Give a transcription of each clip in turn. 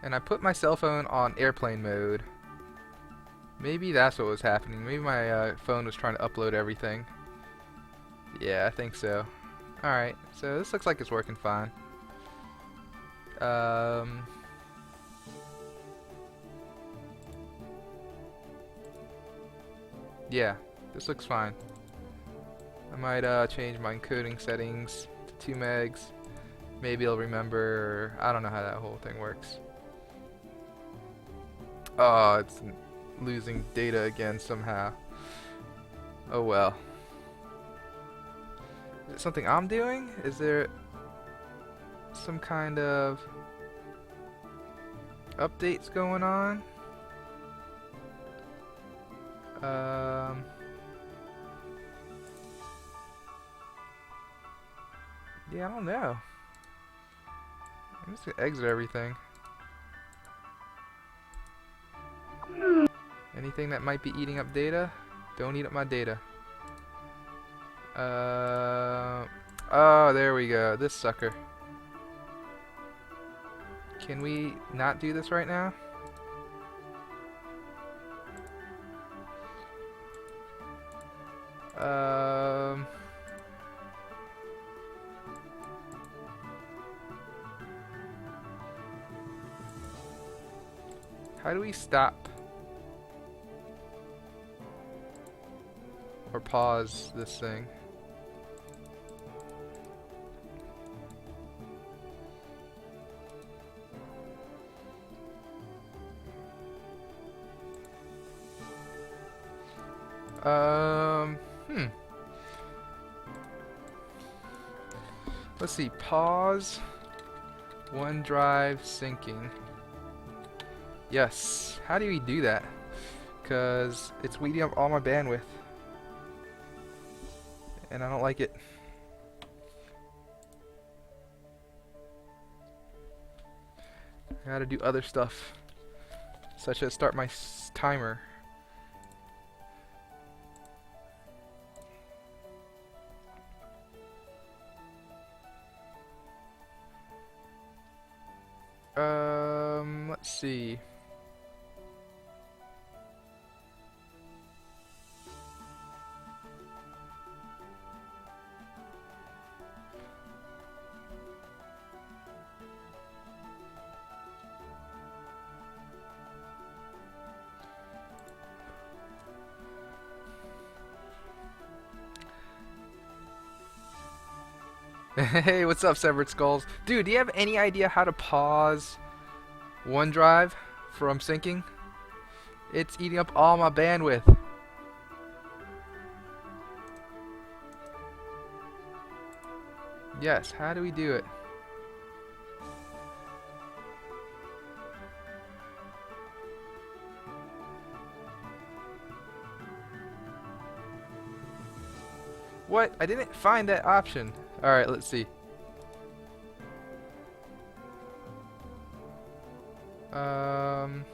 And I put my cell phone on airplane mode. Maybe that's what was happening. Maybe my phone was trying to upload everything. Yeah, I think so. Alright, so this looks like it's working fine. Um, yeah, this looks fine. I might change my encoding settings to 2 megs. Maybe I'll remember. I don't know how that whole thing works. Oh, it's losing data again somehow. Oh well. Is it something I'm doing? Is there some kind of updates going on? Um, yeah, I don't know. I'm just gonna exit everything. Anything that might be eating up data, don't eat up my data. Oh, there we go. This sucker. Can we not do this right now? Um, how do we stop or pause this thing? Hmm. Let's see. Pause. OneDrive syncing. Yes. How do we do that? Because it's eating up all my bandwidth. And I don't like it. I gotta do other stuff. Such as start my timer. Let's see. Hey, what's up, Severed Skulls? Dude, do you have any idea how to pause OneDrive from syncing? It's eating up all my bandwidth. Yes, how do we do it? What? I didn't find that option. Alright, let's see. Um...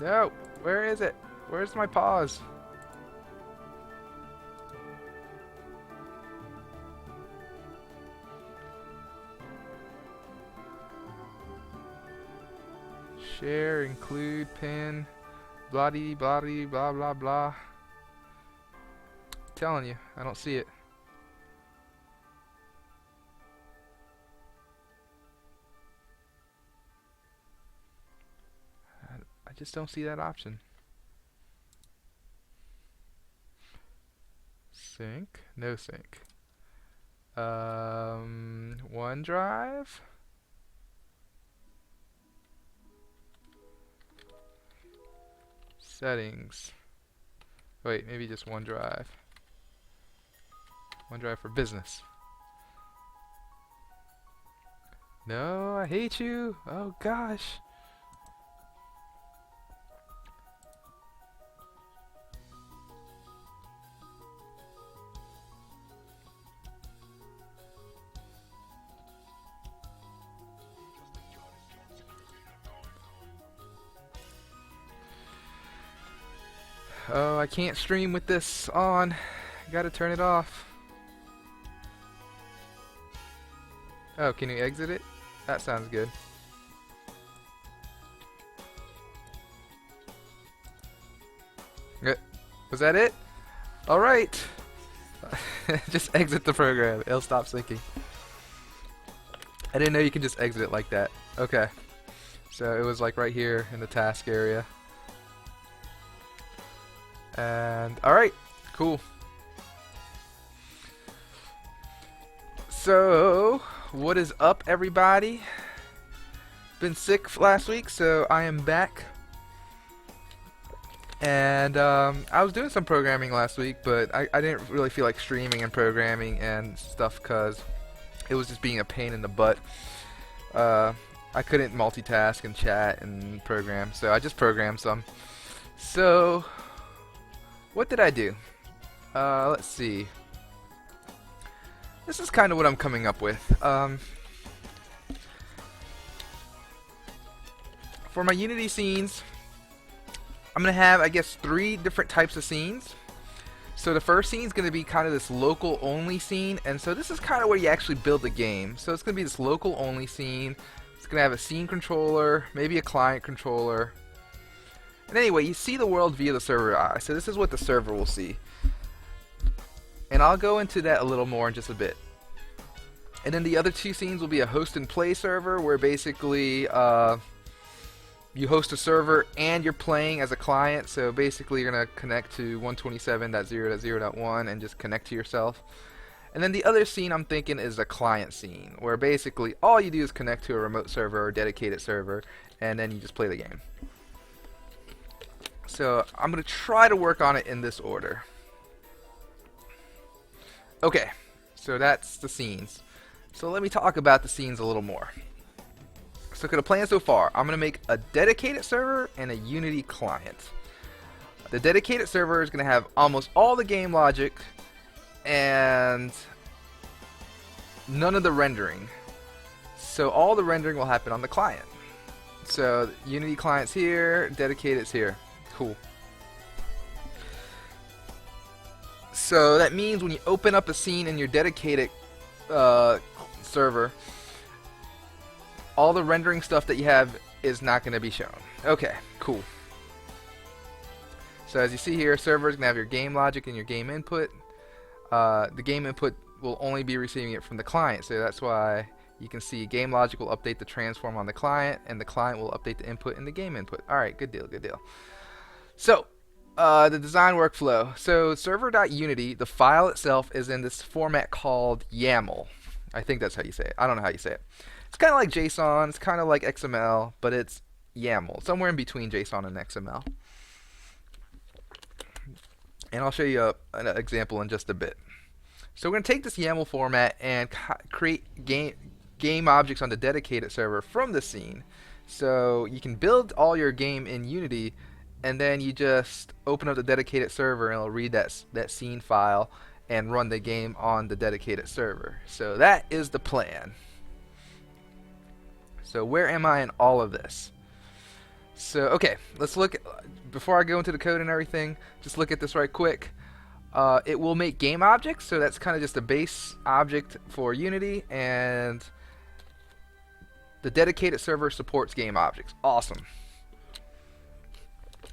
No! Where is it? Where's my pause? Share, include, pin, bloody, bloody, blah blah blah. Telling you, I don't see it. I just don't see that option. Sync? No sync. OneDrive? Settings. Wait, maybe just OneDrive. OneDrive for business. No, I hate you. Oh gosh. Oh, I can't stream with this on. Gotta turn it off. Oh, can you exit it? That sounds good. Was that it? Alright. Just exit the program. It'll stop syncing. I didn't know you could just exit it like that. Okay. So it was like right here in the task area. And alright. Cool. So, what is up, everybody? Been sick last week, so I am back. And I was doing some programming last week, but I didn't really feel like streaming and programming and stuff because it was just being a pain in the butt. I couldn't multitask and chat and program, so I just programmed some. So, what did I do? Let's see. This is kind of what I'm coming up with. For my Unity scenes, I'm going to have, I guess, 3 different types of scenes. So the first scene is going to be kind of this local only scene, and so this is kind of where you actually build the game. So it's going to be this local only scene. It's going to have a scene controller, maybe a client controller. And anyway, you see the world via the server eye. So this is what the server will see. And I'll go into that a little more in just a bit. And then the other 2 scenes will be a host and play server, where basically you host a server and you're playing as a client. So basically you're going to connect to 127.0.0.1 and just connect to yourself. And then the other scene I'm thinking is a client scene, where basically all you do is connect to a remote server or dedicated server, and then you just play the game. So I'm going to try to work on it in this order. Okay, so that's the scenes. So let me talk about the scenes a little more. So the plan so far, I'm going to make a dedicated server and a Unity client. The dedicated server is going to have almost all the game logic and none of the rendering. So all the rendering will happen on the client. So Unity client's here, dedicated's here. Cool. So that means when you open up a scene in your dedicated server, all the rendering stuff that you have is not going to be shown. Okay, cool. So as you see here, server is going to have your game logic and your game input. The game input will only be receiving it from the client, so that's why you can see game logic will update the transform on the client, and the client will update the input and the game input. Alright, good deal, good deal. So, the design workflow. So server.unity, the file itself is in this format called YAML. I think that's how you say it. I don't know how you say it. It's kind of like JSON, it's kind of like XML, but it's YAML, somewhere in between JSON and XML. And I'll show you an example in just a bit. So we're going to take this YAML format and create game objects on the dedicated server from the scene. So you can build all your game in Unity, and then you just open up the dedicated server and it'll read that scene file and run the game on the dedicated server. So that is the plan. So where am I in all of this? So okay, let's look at, before I go into the code and everything, just look at this right quick. It will make game objects, so that's kind of just a base object for Unity, and the dedicated server supports game objects. Awesome.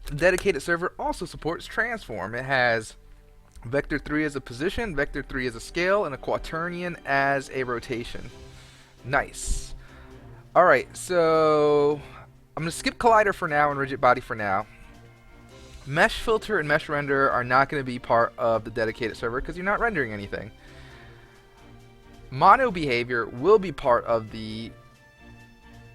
The dedicated server also supports transform. It has vector 3 as a position, vector 3 as a scale, and a quaternion as a rotation. Nice. Alright, so I'm going to skip collider for now and rigid body for now. Mesh filter and mesh render are not going to be part of the dedicated server because you're not rendering anything. Mono behavior will be part of the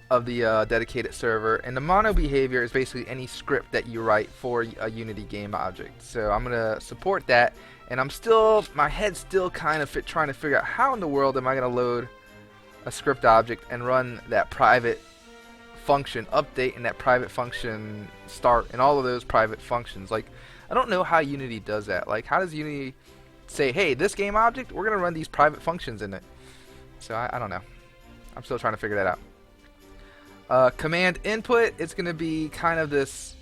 dedicated server, and the mono behavior is basically any script that you write for a Unity game object. So I'm going to support that, and my head's still kind of trying to figure out how in the world am I going to load a script object and run that private function update and that private function start and all of those private functions. Like, I don't know how Unity does that. Like, how does Unity say, hey, this game object, we're going to run these private functions in it? So I don't know. I'm still trying to figure that out. Command input, it's going to be kind of this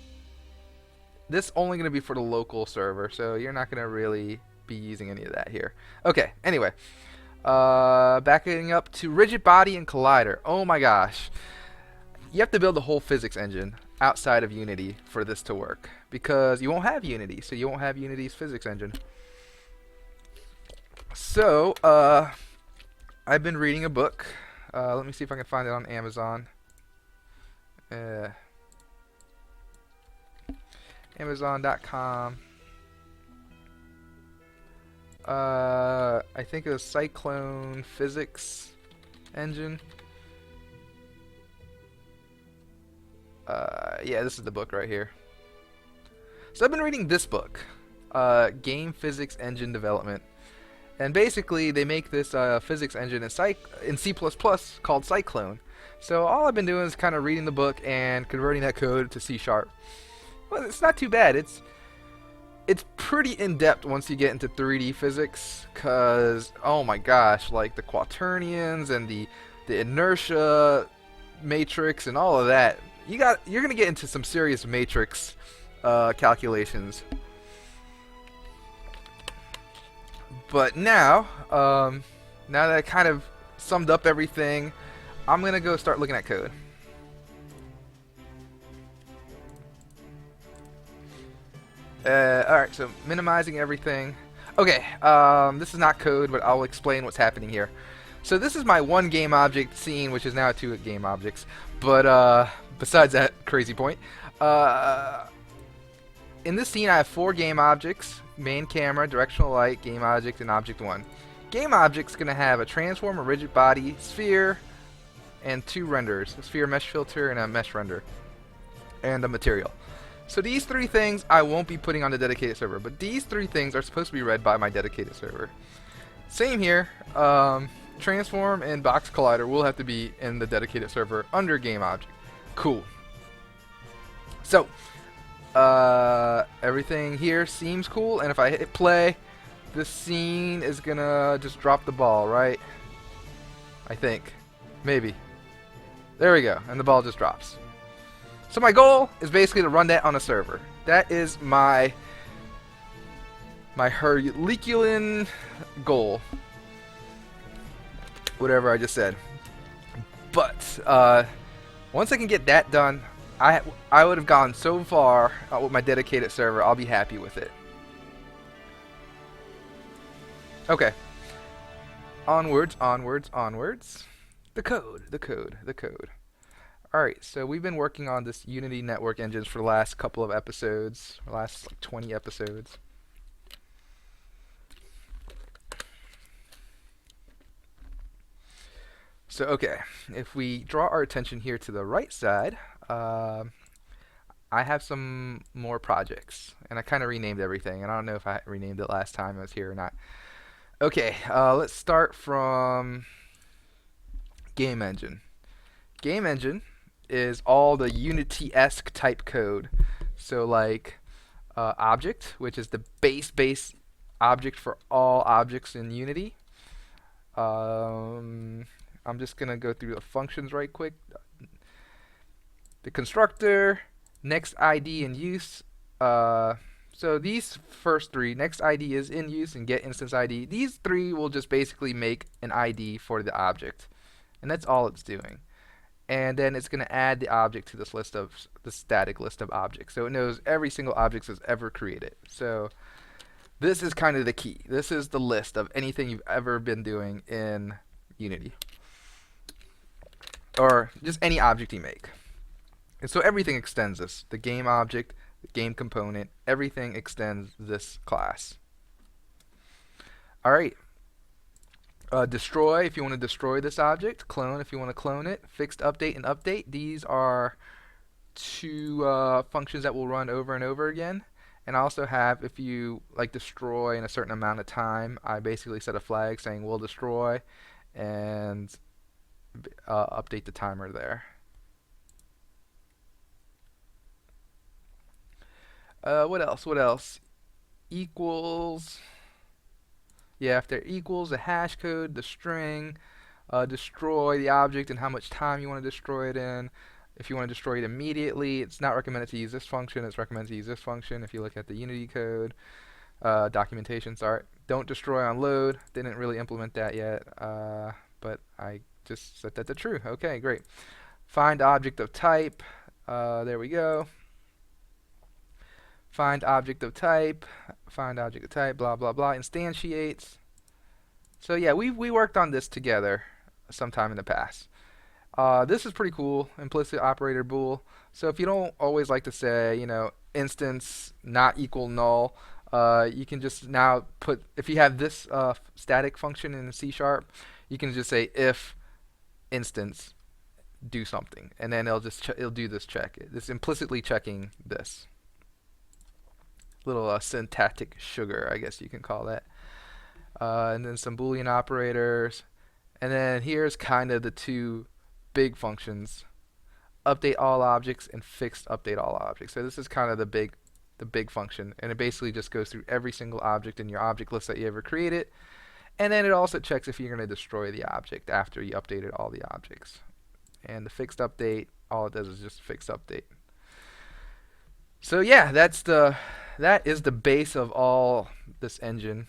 this only going to be for the local server, so you're not going to really be using any of that here. Okay, anyway. Backing up to rigid body and collider. Oh my gosh. You have to build a whole physics engine outside of Unity for this to work, because you won't have Unity, so you won't have Unity's physics engine. So, I've been reading a book. Let me see if I can find it on Amazon. Amazon.com. I think it was Cyclone Physics Engine. Yeah, this is the book right here. So I've been reading this book, Game Physics Engine Development. And basically, they make this physics engine in C++ called Cyclone. So all I've been doing is kind of reading the book and converting that code to C#. Well, it's not too bad. It's pretty in-depth once you get into 3D physics, because, oh my gosh, like the quaternions and the inertia matrix and all of that. You're going to get into some serious matrix calculations. But now, now that I kind of summed up everything, I'm going to go start looking at code. Alright, so minimizing everything. Okay, this is not code, but I'll explain what's happening here. So this is my one game object scene, which is now two game objects. But besides that crazy point, in this scene I have 4 game objects: main camera, directional light, game object, and object 1. Game object's going to have a transform, a rigid body, sphere, and 2 renders: a sphere mesh filter and a mesh render, and a material. So these 3 things I won't be putting on the dedicated server, but these 3 things are supposed to be read by my dedicated server. Same here. Transform and box collider will have to be in the dedicated server under game object. Cool. So everything here seems cool, and if I hit play, this scene is gonna just drop the ball, right? I think. Maybe. There we go, and the ball just drops. So my goal is basically to run that on a server. That is my Herculean goal. Whatever I just said. But once I can get that done, I would have gone so far with my dedicated server. I'll be happy with it. Okay. Onwards, onwards, onwards. The code, the code, the code. Alright, so we've been working on this Unity network engines for the last couple of episodes, last like 20 episodes. So okay, if we draw our attention here to the right side, I have some more projects, and I kind of renamed everything, and I don't know if I renamed it last time I was here or not. Okay, let's start from Game Engine. Game Engine is all the Unity-esque type code. So like object, which is the base object for all objects in Unity. I'm just going to go through the functions right quick. The constructor, next ID in use. So these first 3, next ID is in use and get instance ID. These 3 will just basically make an ID for the object. And that's all it's doing. And then it's going to add the object to this list of the static list of objects. So it knows every single object that's ever created. So this is kind of the key. This is the list of anything you've ever been doing in Unity. Or just any object you make. And so everything extends this. The game object, the game component, everything extends this class. Alright. Destroy if you want to destroy this object. Clone if you want to clone it. Fixed update and update. These are 2 functions that will run over and over again. And I also have, if you like destroy in a certain amount of time, I basically set a flag saying will destroy and update the timer there. What else? What else? Equals. Yeah, if there equals the hash code, the string, destroy the object and how much time you want to destroy it in. If you want to destroy it immediately, it's not recommended to use this function. It's recommended to use this function. If you look at the Unity code, documentation, sorry, don't destroy on load. Didn't really implement that yet, but I just set that to true. Okay, great. Find object of type. There we go. Find object of type. Find object of type. Blah blah blah. Instantiates. So yeah, we worked on this together sometime in the past. This is pretty cool, implicit operator bool. So if you don't always like to say, instance not equal null, you can just now put, if you have this static function in C#, you can just say if instance do something, and then it'll do this check. It's implicitly checking this. Little syntactic sugar, I guess you can call that. And then some Boolean operators. And then here's kind of the two big functions: update all objects and fixed update all objects. So this is kind of the big function, and it basically just goes through every single object in your object list that you ever created, and then it also checks if you're going to destroy the object after you updated all the objects. And the fixed update, all it does is just fixed update. So yeah, that is the base of all this engine.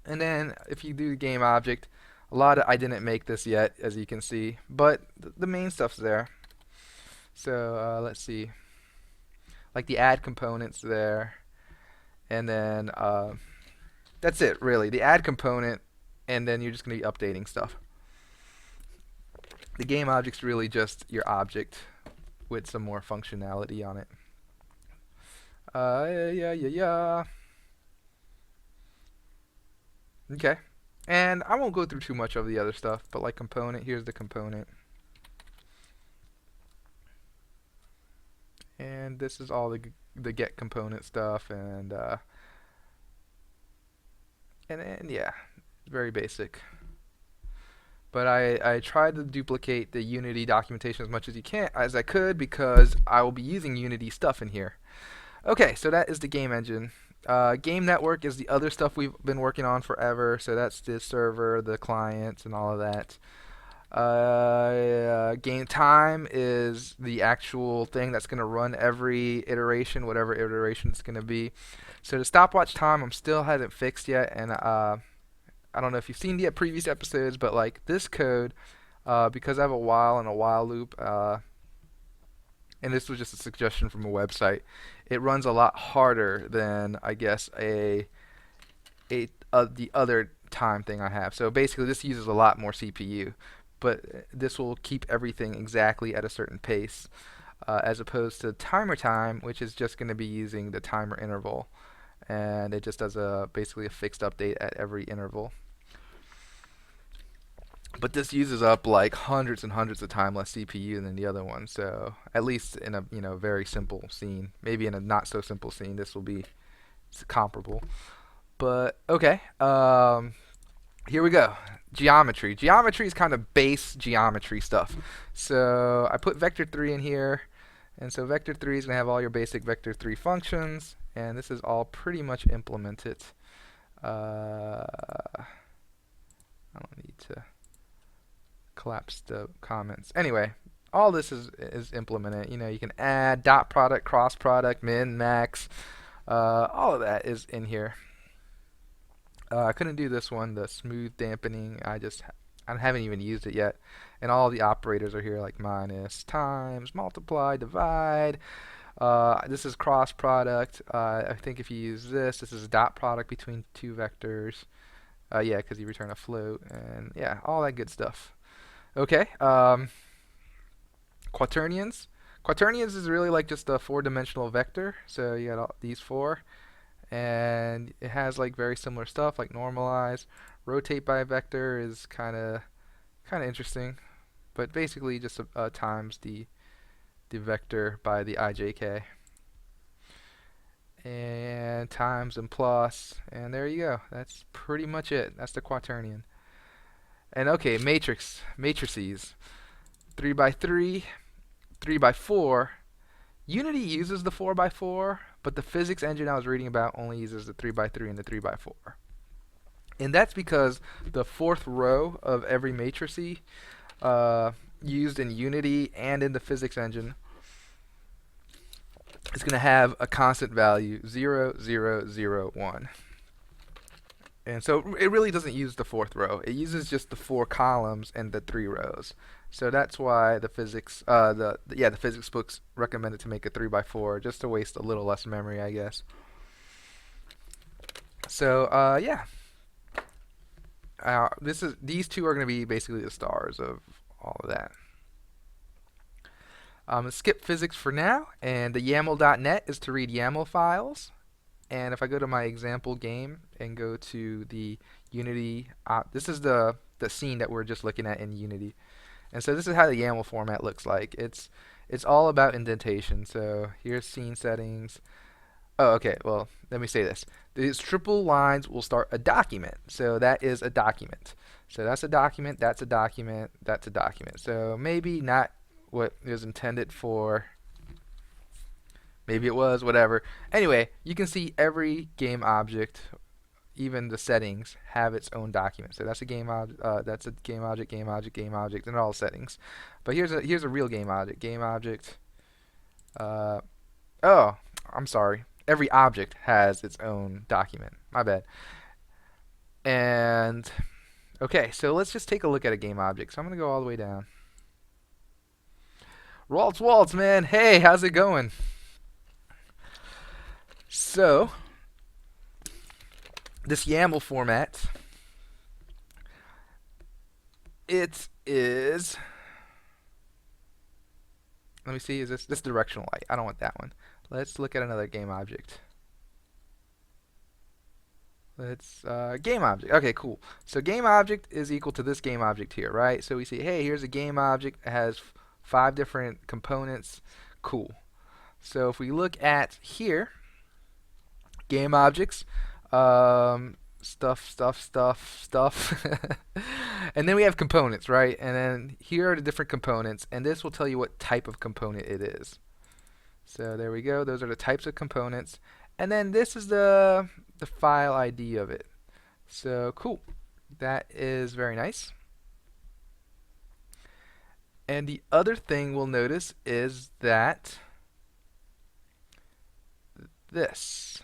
And then if you do the game object, I didn't make this yet, as you can see, but the main stuff's there. So let's see, like the add components there, and then that's it really, the add component, and then you're just going to be updating stuff. The game object's really just your object with some more functionality on it. Yeah. Okay. And I won't go through too much of the other stuff, but like component, here's the component. And this is all the get component stuff, and then yeah, very basic. But I tried to duplicate the Unity documentation as much as I could, because I will be using Unity stuff in here. Okay, so that is the game engine. Game network is the other stuff we've been working on forever. So that's the server, the clients, and all of that. Game time is the actual thing that's going to run every iteration, whatever iteration it's going to be. So the stopwatch time I still haven't fixed yet, and I don't know if you've seen the previous episodes, but like this code, because I have a while and a while loop, and this was just a suggestion from a website, it runs a lot harder than, I guess, the other time thing I have. So basically this uses a lot more CPU, but this will keep everything exactly at a certain pace, as opposed to timer time, which is just going to be using the timer interval, and it just does basically a fixed update at every interval. But this uses up like hundreds and hundreds of times less CPU than the other one. So at least in a very simple scene, maybe in a not so simple scene, this will be comparable. But okay, here we go. Geometry. Geometry is kind of base geometry stuff. So I put vector 3 in here, and so vector 3 is going to have all your basic vector 3 functions, and this is all pretty much implemented. I don't need to collapse the comments. Anyway, all this is implemented. You can add dot product, cross product, min, max, all of that is in here. I couldn't do this one, the smooth dampening. I haven't even used it yet. And all the operators are here, like minus, times, multiply, divide. This is cross product. I think if you use this is a dot product between two vectors. Yeah, because you return a float, and yeah, all that good stuff. Okay, quaternions. Quaternions is really like just a four-dimensional vector. So you got all these four, and it has like very similar stuff like normalize. Rotate by a vector is kind of interesting, but basically just times the vector by the ijk, and times and plus, and there you go. That's pretty much it. That's the quaternion. And okay, matrices, 3x3, 3x4. Unity uses the 4x4, but the physics engine I was reading about only uses the 3x3 and the 3x4. And that's because the fourth row of every matrice used in Unity and in the physics engine is going to have a constant value 0, 0, 0, 1. And so it really doesn't use the fourth row. It uses just the 4 columns and the 3 rows. So that's why the physics, the physics books recommended to make a 3x4 just to waste a little less memory, I guess. So yeah, these two are going to be basically the stars of all of that. Skip physics for now, and the YAML.net is to read YAML files. And if I go to my example game and go to the Unity, this is the scene that we're just looking at in Unity. And so this is how the YAML format looks like. It's all about indentation. So here's scene settings. Oh, okay. Well, let me say this. These triple lines will start a document. So that is a document. So that's a document, that's a document, that's a document. So maybe not what it was intended for. Maybe it was, whatever. Anyway, you can see every game object, even the settings, have its own document. So that's a game object, game object, game object, game object, and all settings. But here's a real game object. Game object. Oh, I'm sorry. Every object has its own document. My bad. And okay, so let's just take a look at a game object. So I'm gonna go all the way down. Waltz, man. Hey, how's it going? So, this YAML format, it is, let me see, is this directional light? I don't want that one. Let's look at another game object. Let's, game object. Okay, cool. So game object is equal to this game object here, right? So we see, hey, here's a game object. It has 5 different components. Cool. So if we look at here, game objects, stuff. And then we have components, right? And then here are the different components, and this will tell you what type of component it is. So there we go. Those are the types of components. And then this is the file ID of it. So cool. That is very nice. And the other thing we'll notice is that this.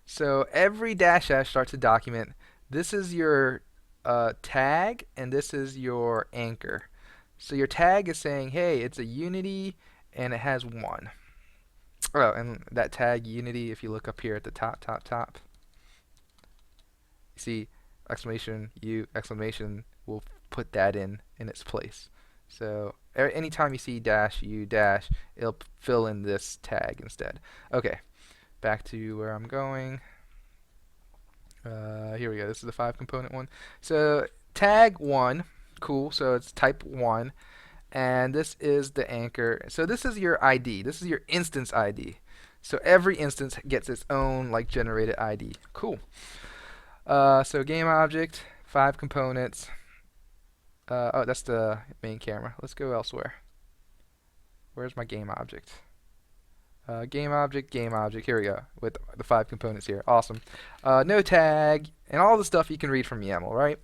So every dash starts a document. This is your tag, and this is your anchor. So your tag is saying, hey, it's a Unity, and it has 1. Oh, and that tag Unity, if you look up here at the top, you see exclamation U exclamation will put that in its place. So anytime you see dash U dash, it'll fill in this tag instead. Okay, back to where I'm going. Here we go. This is the 5 component one. So tag 1, cool. So it's type 1. And this is the anchor. So this is your ID. This is your instance ID. So every instance gets its own like generated ID. Cool. So game object, 5 components. Oh, that's the main camera. Let's go elsewhere. Where's my game object? Game object. Here we go with the 5 components here. Awesome. No tag and all the stuff you can read from YAML, right?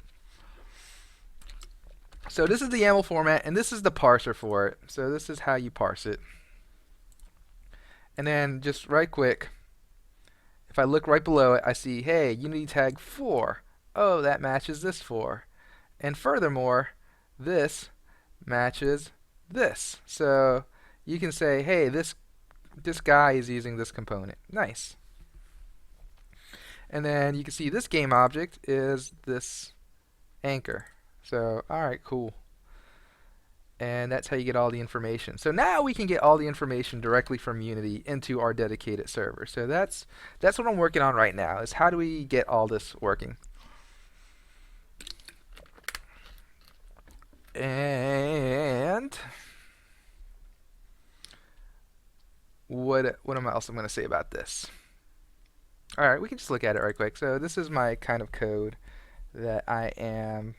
So this is the YAML format, and this is the parser for it. So this is how you parse it. And then just right quick, if I look right below it, I see, hey, Unity tag 4. Oh, that matches this 4. And furthermore, this matches this. So you can say, hey, this guy is using this component. Nice. And then you can see this game object is this anchor. So, alright, cool. And that's how you get all the information. So now we can get all the information directly from Unity into our dedicated server. So that's what I'm working on right now, is how do we get all this working. And what else I'm going to say about this? Alright, we can just look at it right quick. So this is my kind of code that I am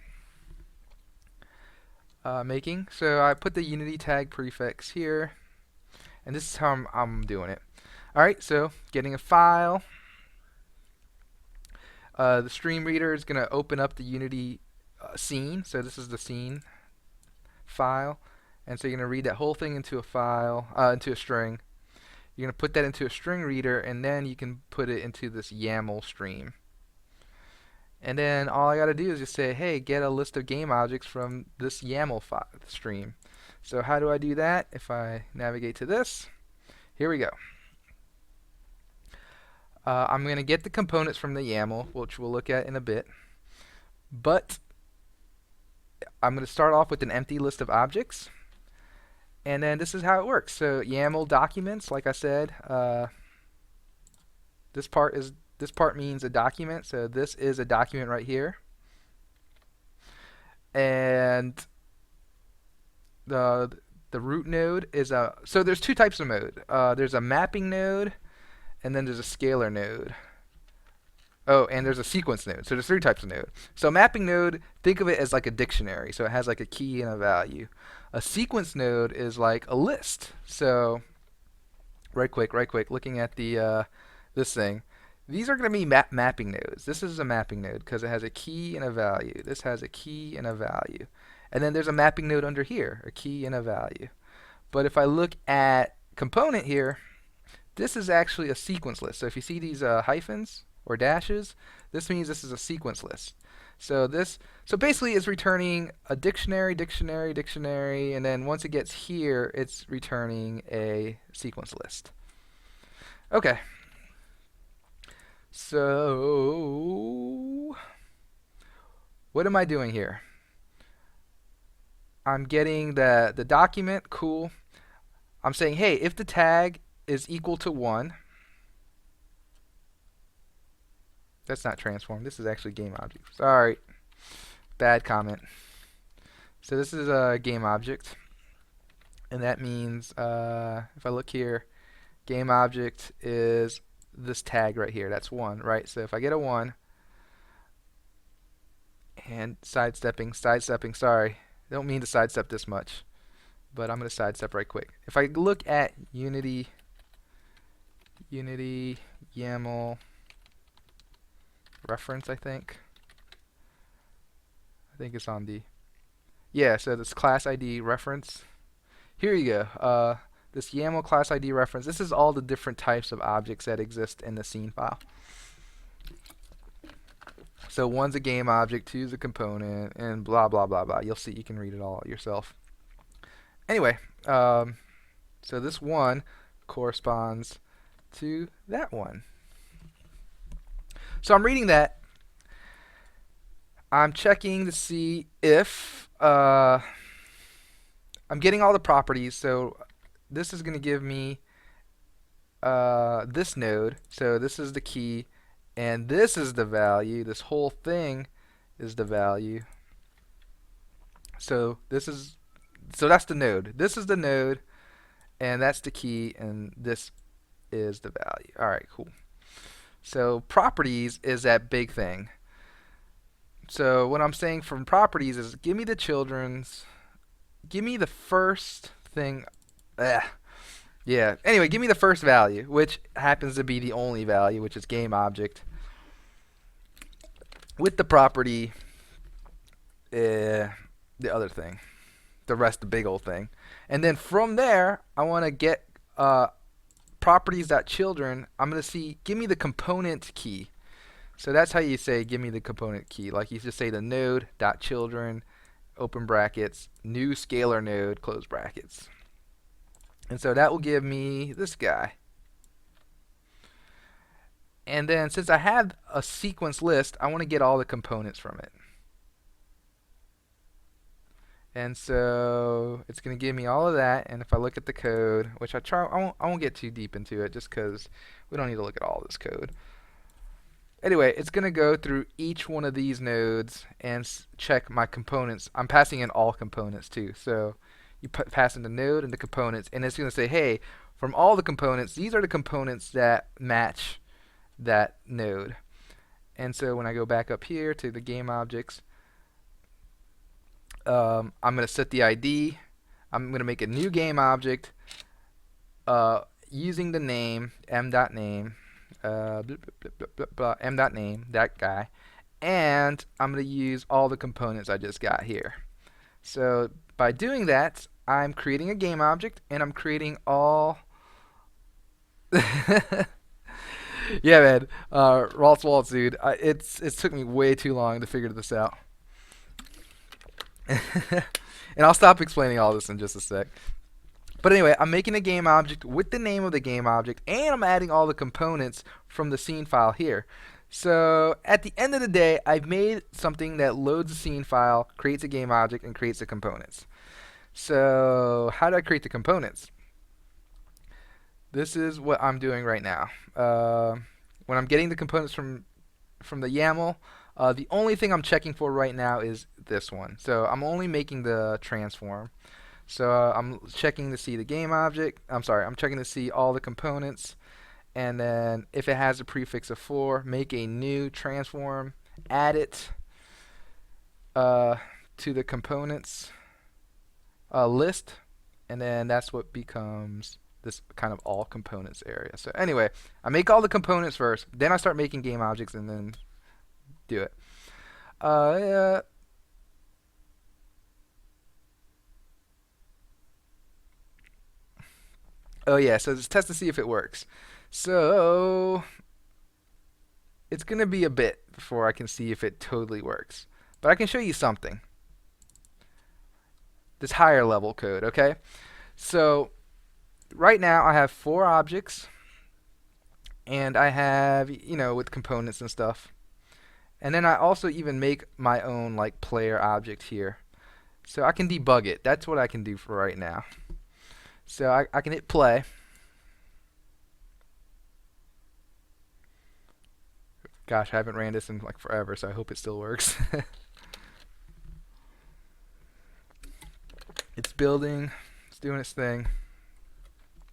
making. So I put the Unity tag prefix here, and this is how I'm doing it. Alright, so getting a file. The stream reader is going to open up the Unity scene. So this is the scene. file. And so you're going to read that whole thing into a file, into a string. You're going to put that into a string reader, and then you can put it into this YAML stream. And then all I got to do is just say, hey, get a list of game objects from this YAML stream. So how do I do that? If I navigate to this, here we go. I'm going to get the components from the YAML, which we'll look at in a bit. But I'm going to start off with an empty list of objects. And then this is how it works. So YAML documents, like I said, this part means a document. So this is a document right here. And the root node is so there's two types of mode. There's a mapping node, and then there's a scalar node. Oh, and there's a sequence node. So there's three types of node. So mapping node, think of it as like a dictionary. So it has like a key and a value. A sequence node is like a list. So right quick, looking at the this thing. These are going to be mapping nodes. This is a mapping node because it has a key and a value. This has a key and a value. And then there's a mapping node under here, a key and a value. But if I look at component here, this is actually a sequence list. So if you see these hyphens or dashes, this means this is a sequence list. So basically it's returning a dictionary, and then once it gets here, it's returning a sequence list. Okay. So what am I doing here? I'm getting the document, cool. I'm saying, hey, if the tag is equal to 1, that's not transform. This is actually game object. Sorry, bad comment. So this is a game object, and that means if I look here, game object is this tag right here. That's 1, right? So if I get a 1, and sidestepping, sorry, I don't mean to sidestep this much, but I'm going to sidestep right quick. If I look at Unity YAML reference, I think it's on the, yeah, so this class ID reference. Here you go. This YAML class ID reference, this is all the different types of objects that exist in the scene file. So one's a game object, two's a component, and blah, blah, blah, blah. You'll see, you can read it all yourself. Anyway, so this one corresponds to that one. So I'm reading that. I'm checking to see if I'm getting all the properties. So this is going to give me this node. So this is the key, and this is the value. This whole thing is the value. So that's the node. This is the node, and that's the key, and this is the value. All right, cool. So properties is that big thing. So what I'm saying from properties is give me the first thing. Yeah. Anyway, give me the first value, which happens to be the only value, which is game object, with the property, the other thing, the rest, the big old thing. And then from there, I want to get properties.children. I'm going to see, give me the component key. So that's how you say, give me the component key. Like you just say the node.children, open brackets, new scalar node, close brackets. And so that will give me this guy. And then since I have a sequence list, I want to get all the components from it. And so it's going to give me all of that. And if I look at the code, which I won't get too deep into it just because we don't need to look at all this code. Anyway, it's going to go through each one of these nodes and check my components. I'm passing in all components too. So you pass in the node and the components, and it's going to say, hey, from all the components, these are the components that match that node. And so when I go back up here to the game objects, I'm going to set the ID. I'm going to make a new game object using the name m.name, m.name, that guy, and I'm going to use all the components I just got here. So by doing that, I'm creating a game object and I'm creating all. Yeah, man. Ralt's Waltz, dude. It's took me way too long to figure this out. And I'll stop explaining all this in just a sec. But anyway, I'm making a game object with the name of the game object, and I'm adding all the components from the scene file here. So at the end of the day, I've made something that loads a scene file, creates a game object, and creates the components. So how do I create the components? This is what I'm doing right now. When I'm getting the components from the YAML, the only thing I'm checking for right now is this one. So I'm only making the transform. So I'm checking to see the game object. I'm checking to see all the components. And then if it has a prefix of 4, make a new transform, add it to the components list. And then that's what becomes this kind of all components area. So anyway, I make all the components first. Then I start making game objects and then do it. Oh yeah, so just test to see if it works. So it's going to be a bit before I can see if it totally works. But I can show you something. This higher level code, okay? So right now I have 4 objects and I have, with components and stuff. And then I also even make my own like player object here. So I can debug it. That's what I can do for right now. So I can hit play. Gosh, I haven't ran this in like forever, so I hope it still works. It's building. It's doing its thing.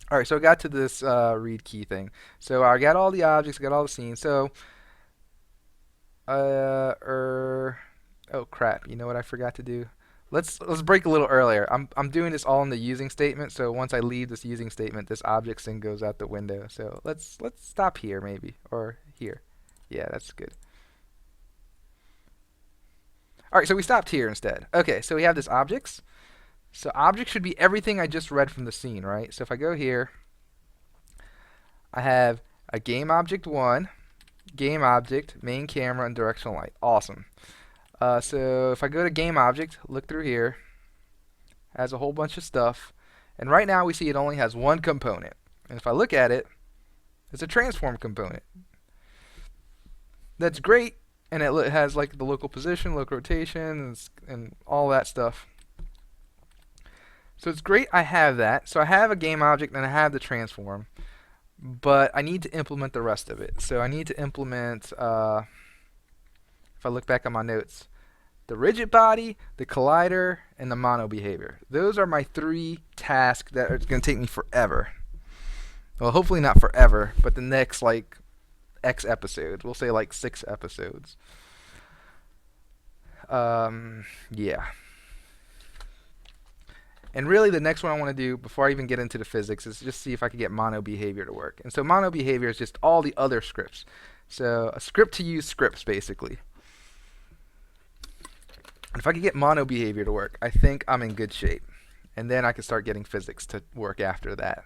Alright, so I got to this read key thing. So I got all the objects, I got all the scenes. So, oh crap, you know what I forgot to do? Let's break a little earlier. I'm doing this all in the using statement, so once I leave this using statement, this object thing goes out the window. So let's stop here maybe, or here. Yeah, that's good. Alright, so we stopped here instead. Okay, so we have this objects. So object should be everything I just read from the scene, right? So if I go here, I have a game object 1, game object, main camera, and directional light. Awesome. So if I go to game object, look through here, has a whole bunch of stuff. And right now we see it only has one component. And if I look at it, it's a transform component. That's great, and it has like the local position, local rotation, and all that stuff. So it's great I have that. So I have a game object and I have the transform, but I need to implement the rest of it. So I need to implement, if I look back on my notes, the rigid body, the collider, and the mono behavior. Those are my 3 tasks that are going to take me forever. Well, hopefully not forever, but the next like X episodes. We'll say like 6 episodes. Yeah. And really the next one I want to do before I even get into the physics is just see if I can get mono behavior to work. And so mono behavior is just all the other scripts. So a script to use scripts basically. And if I can get mono behavior to work, I think I'm in good shape. And then I can start getting physics to work after that.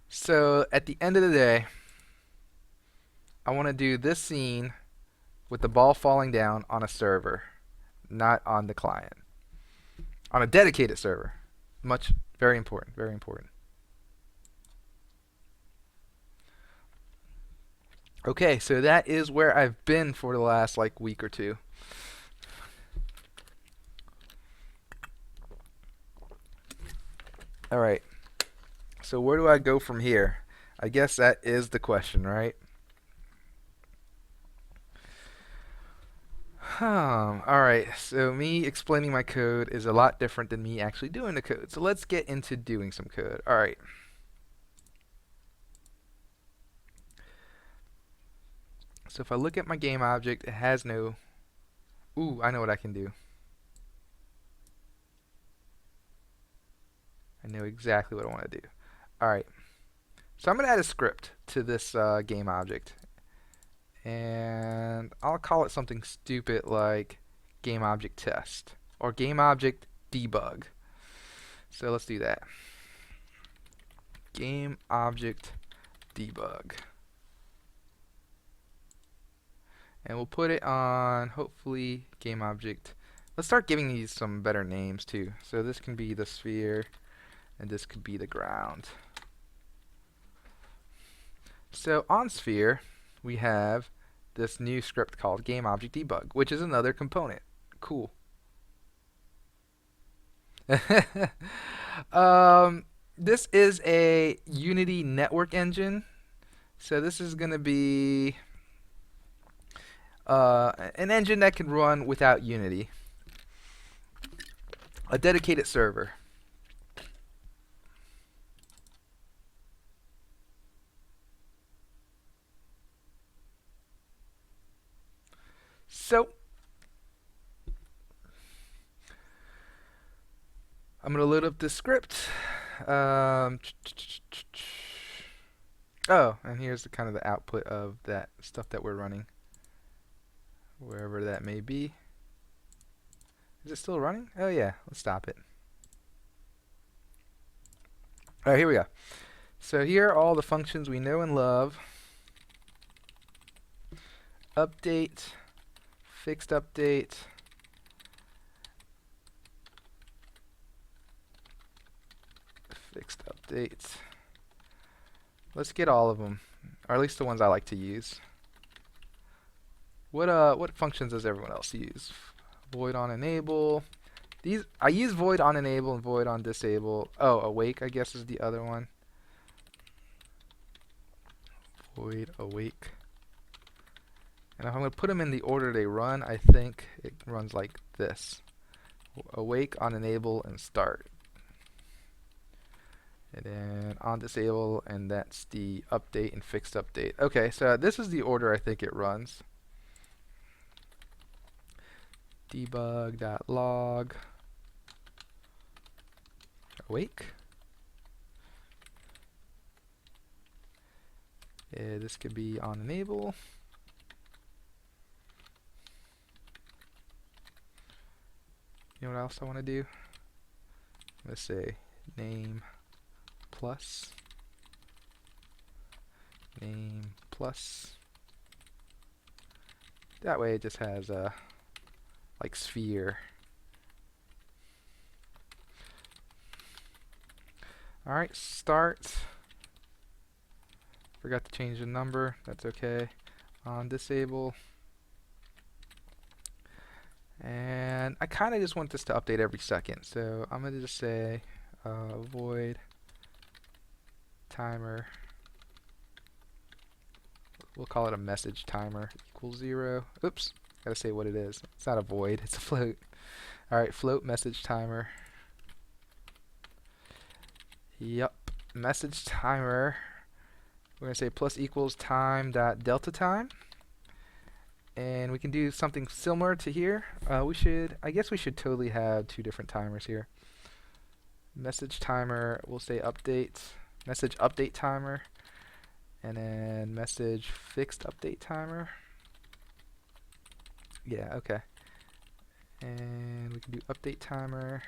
So at the end of the day, I want to do this scene with the ball falling down on a server, not on the client. On a dedicated server. Very important, very important. Okay, so that is where I've been for the last like week or 2. Alright, so where do I go from here? I guess that is the question, right? Alright, so me explaining my code is a lot different than me actually doing the code. So let's get into doing some code. Alright. So if I look at my game object, it has no... Ooh, I know what I can do. I know exactly what I want to do. Alright. So I'm going to add a script to this game object. And I'll call it something stupid like game object test or game object debug. So let's do that. Game object debug. And we'll put it on, hopefully, game object. Let's start giving these some better names too. So this can be the sphere, and this could be the ground. So on sphere, we have this new script called game object debug, which is another component. Cool. This is a Unity network engine. So this is going to be an engine that can run without Unity. A dedicated server. So I'm going to load up this script. Oh, and here's the kind of the output of that stuff that we're running, wherever that may be. Is it still running? Oh yeah, let's stop it. All right, here we go. So here are all the functions we know and love. Update, fixed update, fixed update. Let's get all of them, or at least the ones I like to use. What functions does everyone else use? Void on enable. These I use void on enable and void on disable. Oh, awake I guess is the other one. Void awake. And if I'm going to put them in the order they run, I think it runs like this. Awake, on enable, and start. And then on disable, and that's the update and fixed update. Okay, so this is the order I think it runs. Debug.log awake. This could be on enable. You know what else I want to do? Let's say name plus name plus. That way it just has a like sphere. Alright, start. Forgot to change the number. That's okay. On disable. And I kind of just want this to update every second. So I'm going to just say void timer. We'll call it a message timer equals 0. Oops. Gotta say what it is. It's not a void, it's a float. Alright, float message timer. Yup. Message timer. We're gonna say plus equals time dot delta time. And we can do something similar to here. I guess we should totally have two different timers here. Message timer, we'll say update. Message update timer. And then message fixed update timer. Yeah, okay. And we can do update timer.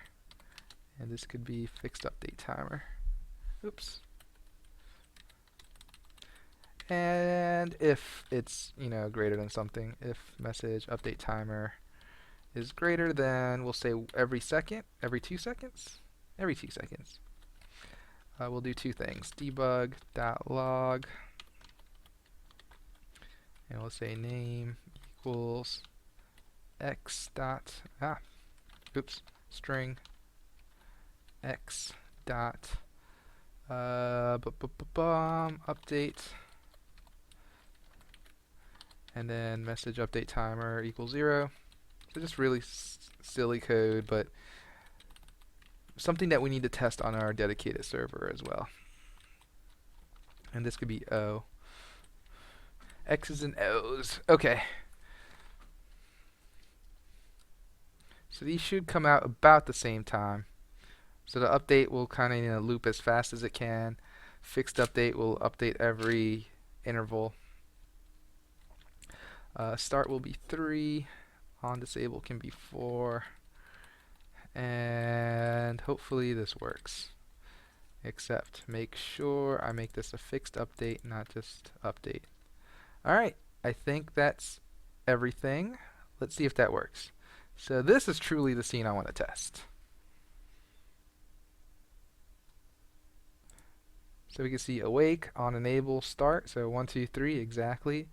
And this could be fixed update timer. Oops. And if it's, greater than something, if message update timer is greater than, we'll say every second, every 2 seconds, every 2 seconds. We'll do two things, debug.log, and we'll say name equals x dot, string x dot, update, and then message update timer equals 0. So just really silly code, but something that we need to test on our dedicated server as well. And this could be O. X's and O's. Okay. So these should come out about the same time. So the update will kind of loop as fast as it can. Fixed update will update every interval. Start will be 3. On disable can be 4. And hopefully this works. Except make sure I make this a fixed update, not just update. Alright, I think that's everything. Let's see if that works. So this is truly the scene I want to test. So we can see awake, on enable, start. So 1, 2, 3 exactly.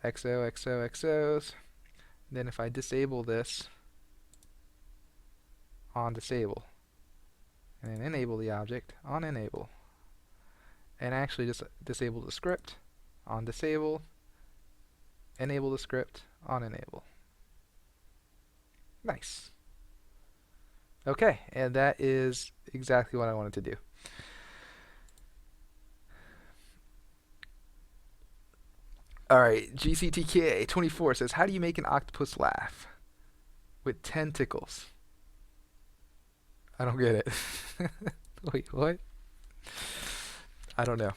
XO, XO, XOs. Then if I disable this, on disable. And then enable the object, on enable. And actually just disable the script, on disable. Enable the script, on enable. Nice. Okay, and that is exactly what I wanted to do. Alright, GCTK24 says, how do you make an octopus laugh? With tentacles. I don't get it. Wait, what? I don't know.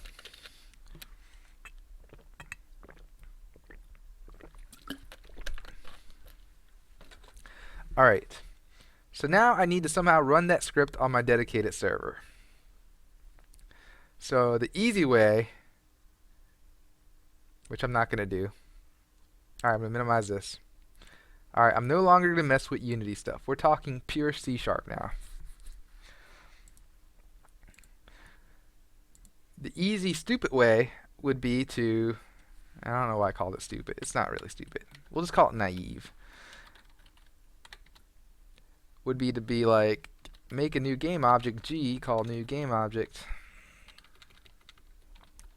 Alright. So now I need to somehow run that script on my dedicated server. So the easy way, which I'm not going to do. Alright, I'm going to minimize this. Alright, I'm no longer going to mess with Unity stuff. We're talking pure C# now. The easy, stupid way would be to, I don't know why I called it stupid. It's not really stupid. We'll just call it naive. Would be to be like, make a new game object, G, call new game object.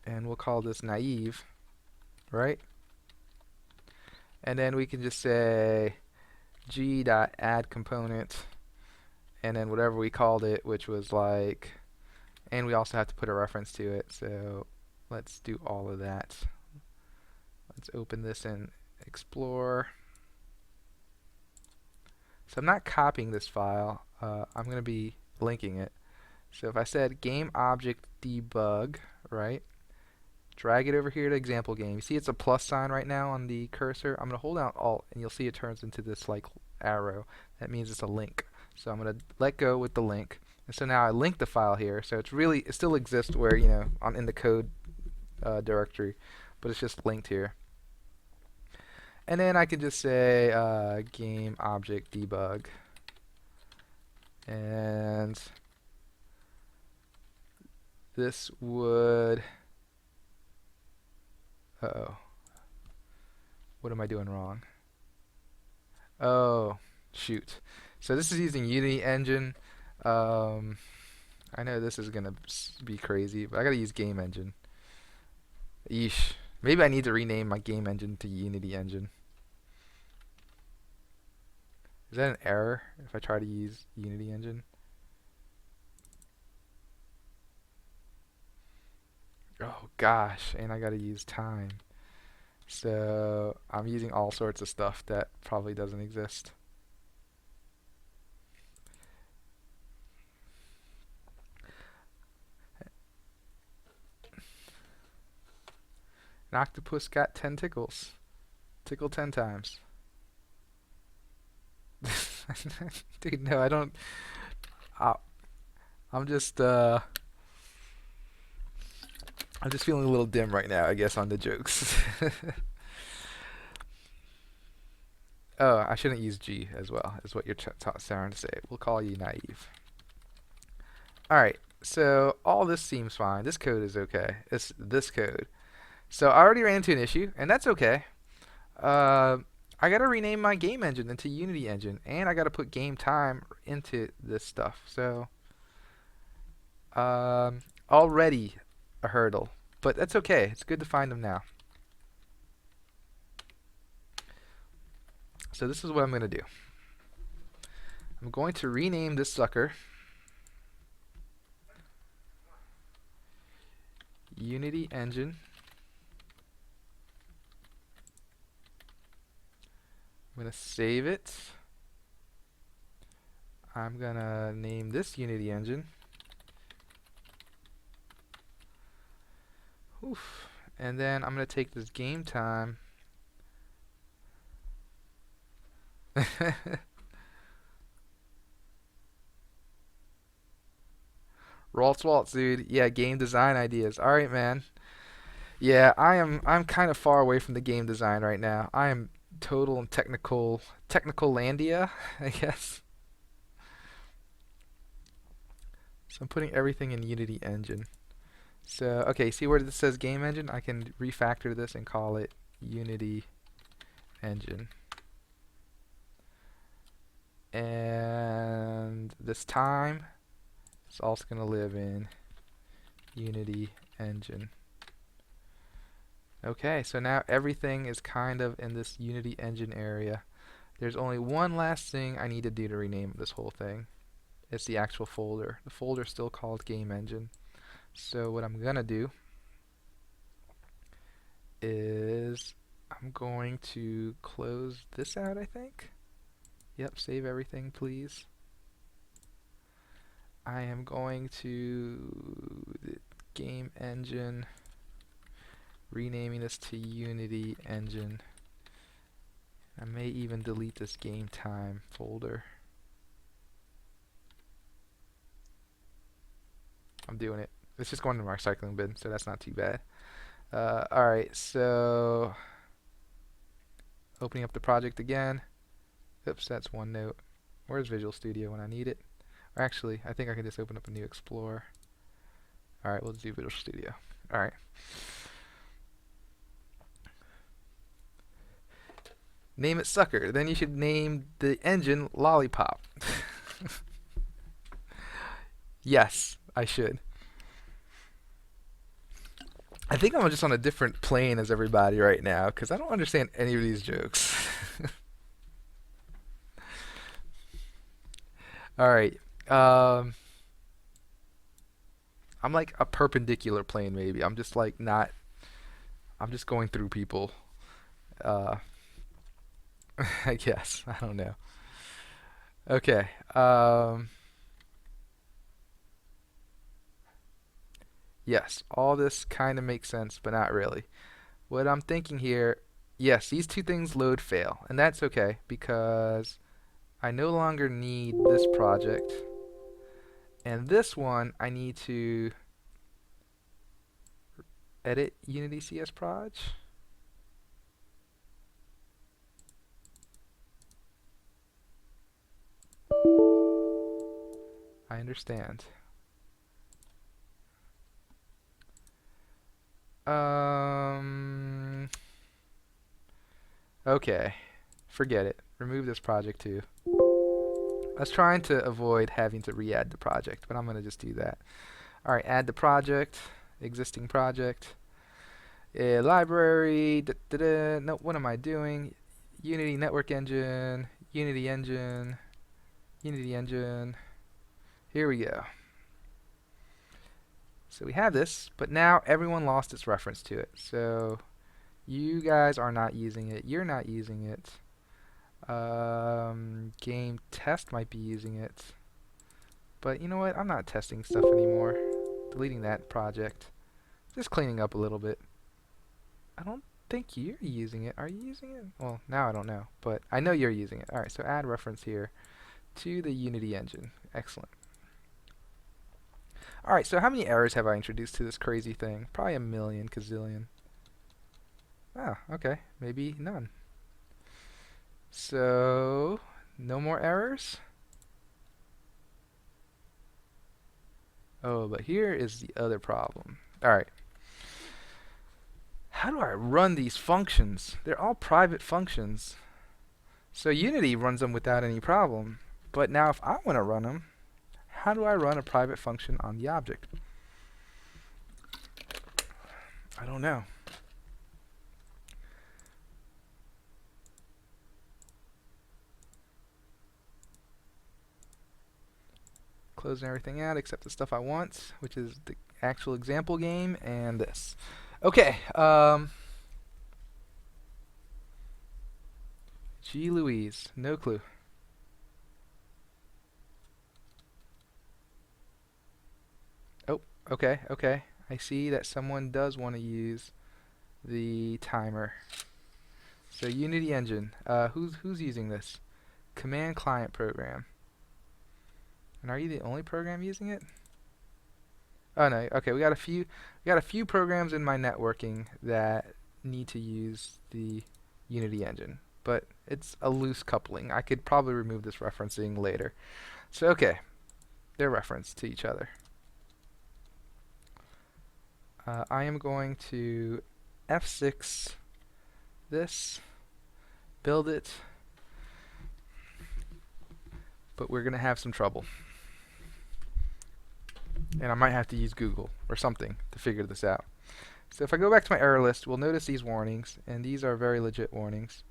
And we'll call this naive, right? And then we can just say g.add component, and then whatever we called it, which was like, and we also have to put a reference to it. So let's do all of that. Let's open this in Explorer. So I'm not copying this file. I'm going to be linking it. So if I said game object debug, right? Drag it over here to example game. You see it's a plus sign right now on the cursor. I'm going to hold down Alt, and you'll see it turns into this like arrow. That means it's a link. So I'm going to let go with the link. And so now I link the file here. So it's really, it still exists where, you know, in the code directory, but it's just linked here. And then I can just say game object debug. And this would, uh-oh. What am I doing wrong? Oh, shoot. So this is using Unity engine. I know this is going to be crazy, but I got to use game engine. Yeesh. Maybe I need to rename my game engine to Unity engine. Is that an error if I try to use Unity engine? Oh gosh, and I gotta use time. So I'm using all sorts of stuff that probably doesn't exist. An octopus got 10 tickles. Tickle 10 times. Dude, no, I don't. I'm just feeling a little dim right now, I guess, on the jokes. Oh, I shouldn't use G as well, is what you're starting to say. We'll call you naive. Alright, so all this seems fine. This code is okay. It's this code. So I already ran into an issue, and that's okay. I gotta rename my game engine into Unity engine, and I gotta put game time into this stuff. So already a hurdle, but that's okay. It's good to find them now. So this is what I'm gonna do. I'm going to rename this sucker Unity engine. I'm going to save it. I'm going to name this Unity engine. Oof. And then I'm going to take this game time. Waltz Waltz, dude. Yeah, game design ideas. All right, man. Yeah, I'm kind of far away from the game design right now. I am total and technical landia, I guess. So I'm putting everything in Unity Engine. So, okay, see where this says game engine? I can refactor this and call it Unity Engine. And this time it's also going to live in Unity Engine. Okay, so now everything is kind of in this Unity Engine area. There's only one last thing I need to do to rename this whole thing. It's the actual folder. The folder is still called Game Engine. So what I'm gonna do is I'm going to close this out, I think. Yep, save everything, please. I am going to the Game Engine, renaming this to Unity Engine. I may even delete this Game Time folder. I'm doing it. It's just going to my recycling bin, so that's not too bad. Alright, so opening up the project again. Oops, that's OneNote. Where's Visual Studio when I need it? Or actually, I think I can just open up a new Explorer. Alright, we'll do Visual Studio. Alright. Name it Sucker. Then you should name the engine Lollipop. Yes, I should. I think I'm just on a different plane as everybody right now, because I don't understand any of these jokes. Alright. I'm like a perpendicular plane, maybe. I'm just like not. I'm just going through people. Uh, I guess. I don't know. Okay. Yes, all this kind of makes sense, but not really. What I'm thinking here, yes, these two things load fail, and that's okay because I no longer need this project. And this one, I need to edit Unity CS Proj. I understand. Okay. Forget it. Remove this project too. I was trying to avoid having to re-add the project, but I'm going to just do that. Alright, add the project, existing project, library, no, what am I doing? Unity Network Engine, Unity Engine, Unity Engine. Here we go. So we have this, but now everyone lost its reference to it. So you guys are not using it, you're not using it. Game test might be using it. But you know what? I'm not testing stuff anymore. Deleting that project. Just cleaning up a little bit. I don't think you're using it. Are you using it? Well, now I don't know. But I know you're using it. Alright, so add reference here to the Unity engine. Excellent. Alright, so how many errors have I introduced to this crazy thing? Probably a million, gazillion. Ah, okay. Maybe none. So, no more errors? Oh, but here is the other problem. Alright. How do I run these functions? They're all private functions. So Unity runs them without any problem. But now if I want to run them, how do I run a private function on the object? I don't know. Closing everything out except the stuff I want, which is the actual example game and this. Okay. Gee Louise, no clue. Oh, okay, okay. I see that someone does want to use the timer. So Unity Engine. Who's using this? Command Client Program. And are you the only program using it? Oh no, okay, we got a few programs in my networking that need to use the Unity engine, but it's a loose coupling. I could probably remove this referencing later. So okay, they're referenced to each other. I am going to F6 this, build it, but we're gonna have some trouble. And I might have to use Google or something to figure this out. So if I go back to my error list, we'll notice these warnings, and these are very legit warnings.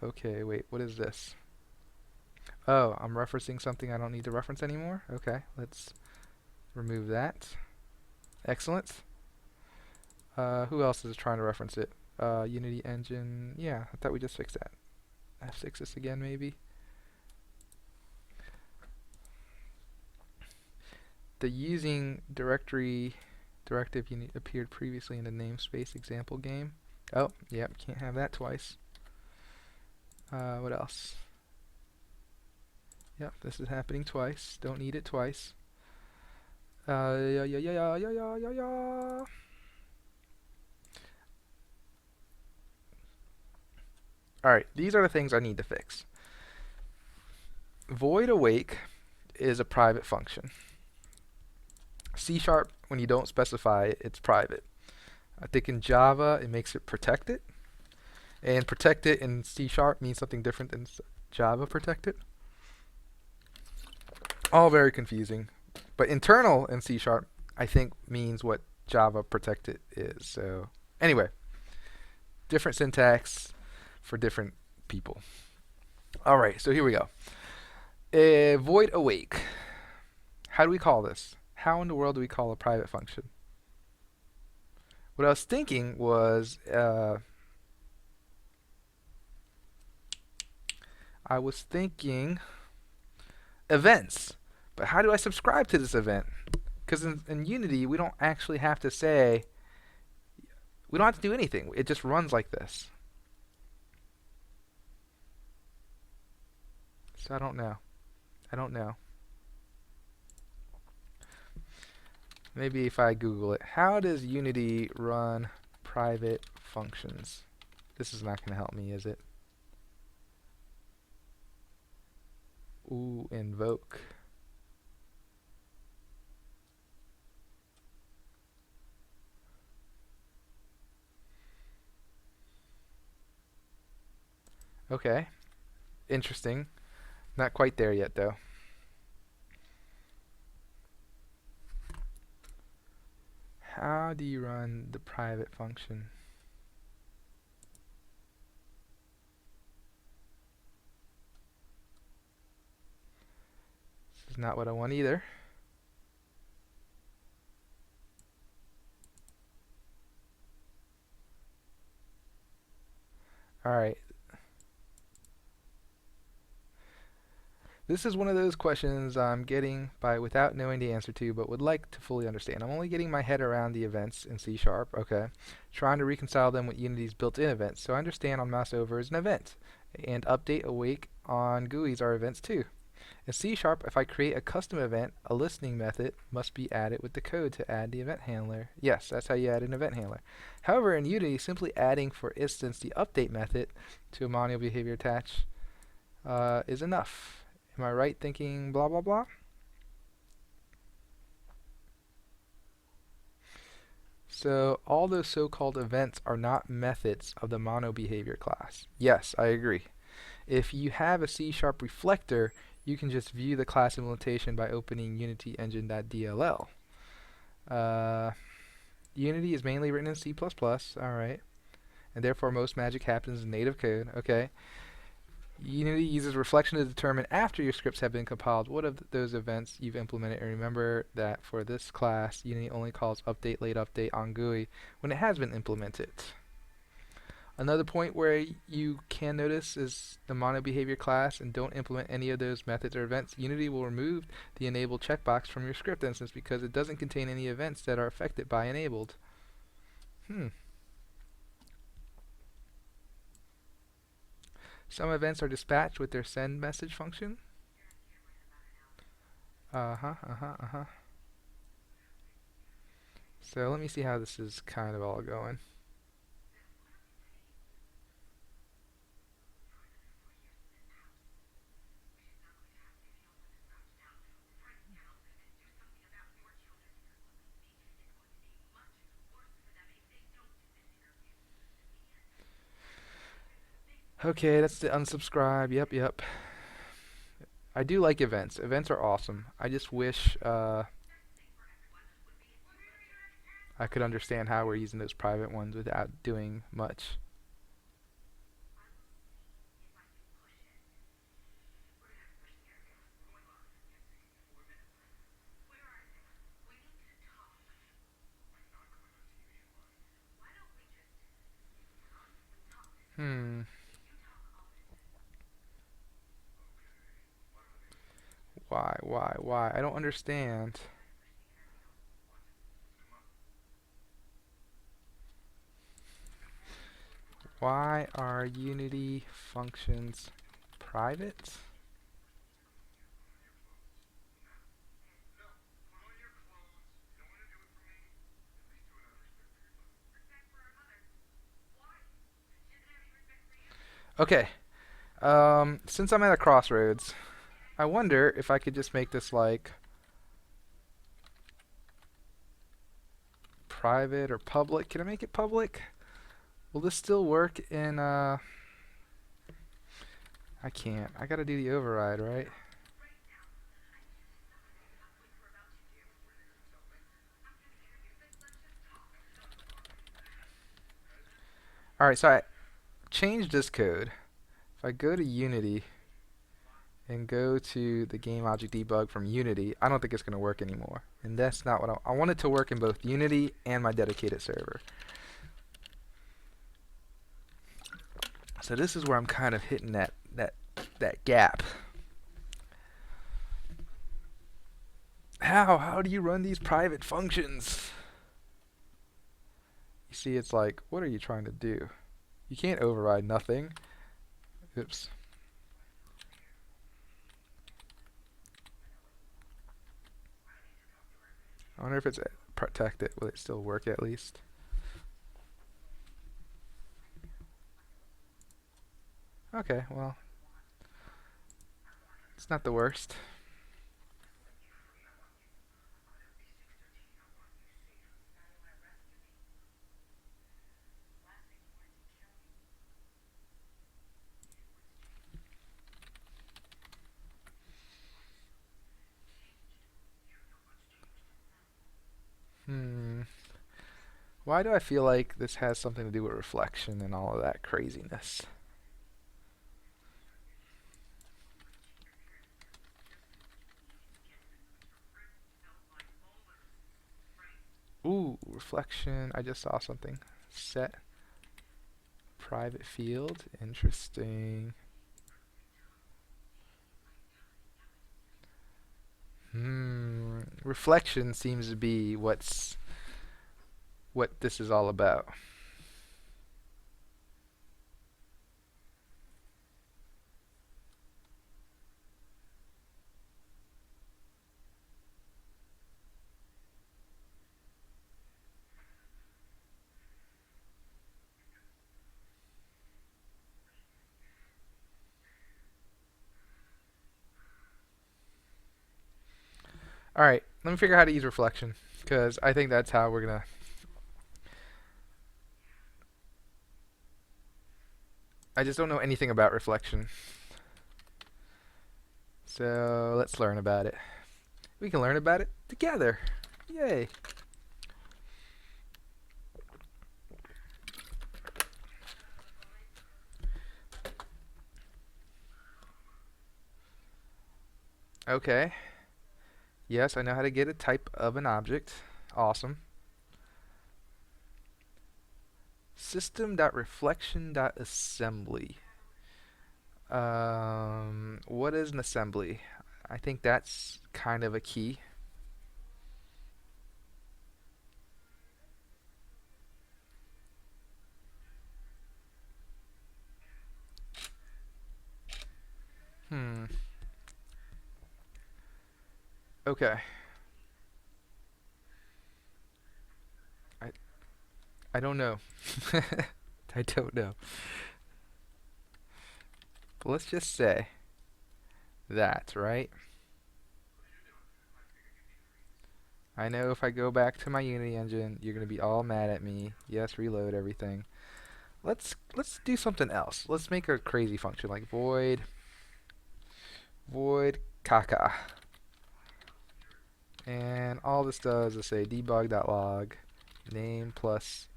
Okay, wait, what is this? Oh, I'm referencing something I don't need to reference anymore? Okay, let's remove that. Excellent. Who else is trying to reference it? Unity engine. Yeah, I thought we just fixed that. F6 this again, maybe. The using directory directive appeared previously in the namespace example game. Oh, yep, can't have that twice. What else? Yep, this is happening twice. Don't need it twice. Yeah. Alright, these are the things I need to fix. Void awake is a private function. C#, when you don't specify it, it's private. I think in Java it makes it protected. And protected in C# means something different than Java protected. All very confusing. But internal in C# I think means what Java protected is. So anyway, different syntax for different people. Alright, so here we go. Void awake. How do we call this? How in the world do we call a private function? What I was thinking was events. But how do I subscribe to this event? Because in Unity, we don't actually have to say, we don't have to do anything. It just runs like this. So I don't know. Maybe if I Google it. How does Unity run private functions? This is not going to help me, is it? Ooh, invoke. Okay. Interesting. Not quite there yet, though. How do you run the private function? This is not what I want either. Alright. This is one of those questions I'm getting by without knowing the answer to, but would like to fully understand. I'm only getting my head around the events in C#, okay? Trying to reconcile them with Unity's built-in events. So I understand on mouse over is an event, and update awake on GUIs are events too. In C#, if I create a custom event, a listening method must be added with the code to add the event handler. Yes, that's how you add an event handler. However, in Unity, simply adding, for instance, the update method to a manual behavior attach is enough. Am I right thinking blah blah blah? So all those so-called events are not methods of the mono behavior class. Yes, I agree. If you have a C# reflector, you can just view the class implementation by opening unityengine.dll. Unity is mainly written in C++, alright, and therefore most magic happens in native code, okay. Unity uses reflection to determine after your scripts have been compiled what of those events you've implemented, and remember that for this class, Unity only calls update late update on GUI when it has been implemented. Another point where you can notice is the mono behavior class and don't implement any of those methods or events. Unity will remove the enable checkbox from your script instance because it doesn't contain any events that are affected by enabled. Some events are dispatched with their send message function. So let me see how this is kind of all going. Okay, that's the unsubscribe. Yep, yep. I do like events. Events are awesome. I just wish I could understand how we're using those private ones without doing much. Hmm. Why? I don't understand. Why are Unity functions private? Okay. Since I'm at a crossroads, I wonder if I could just make this like private or public. Can I make it public? Will this still work in I can't. I gotta do the override, right? Alright, so I changed this code. If I go to Unity and go to the game object debug from Unity, I don't think it's going to work anymore. And that's not what I want it to work in both Unity and my dedicated server. So this is where I'm kind of hitting that gap. How do you run these private functions? You see, it's like, what are you trying to do? You can't override nothing. Oops. I wonder if it's protected. Will it still work at least? Okay, well, it's not the worst. Hmm. Why do I feel like this has something to do with reflection and all of that craziness? Ooh, reflection. I just saw something. Set private field. Interesting. Reflection seems to be what this is all about. All right, let me figure out how to use reflection because I think that's how we're gonna. I just don't know anything about reflection. So let's learn about it. We can learn about it together. Yay. Okay. Yes, I know how to get a type of an object. Awesome. System.reflection.assembly. What is an assembly? I think that's kind of a key. Hmm. Okay. I don't know. I don't know. But let's just say that, right? I know if I go back to my Unity engine, you're gonna be all mad at me. Yes, reload everything. Let's do something else. Let's make a crazy function like void caca. And all this does is say debug.log name plus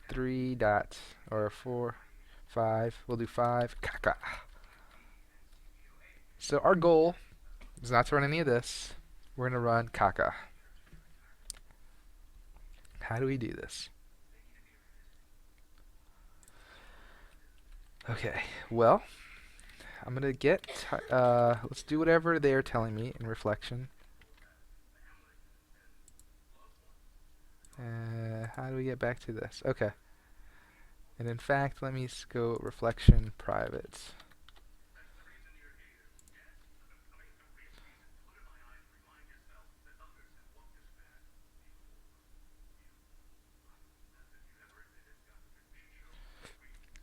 3 dot or 4 5. We'll do 5 caca. So our goal is not to run any of this. We're gonna run caca. How do we do this? Okay, well, I'm gonna let's do whatever they're telling me in reflection. How do we get back to this? Okay. And in fact, let me go reflection private.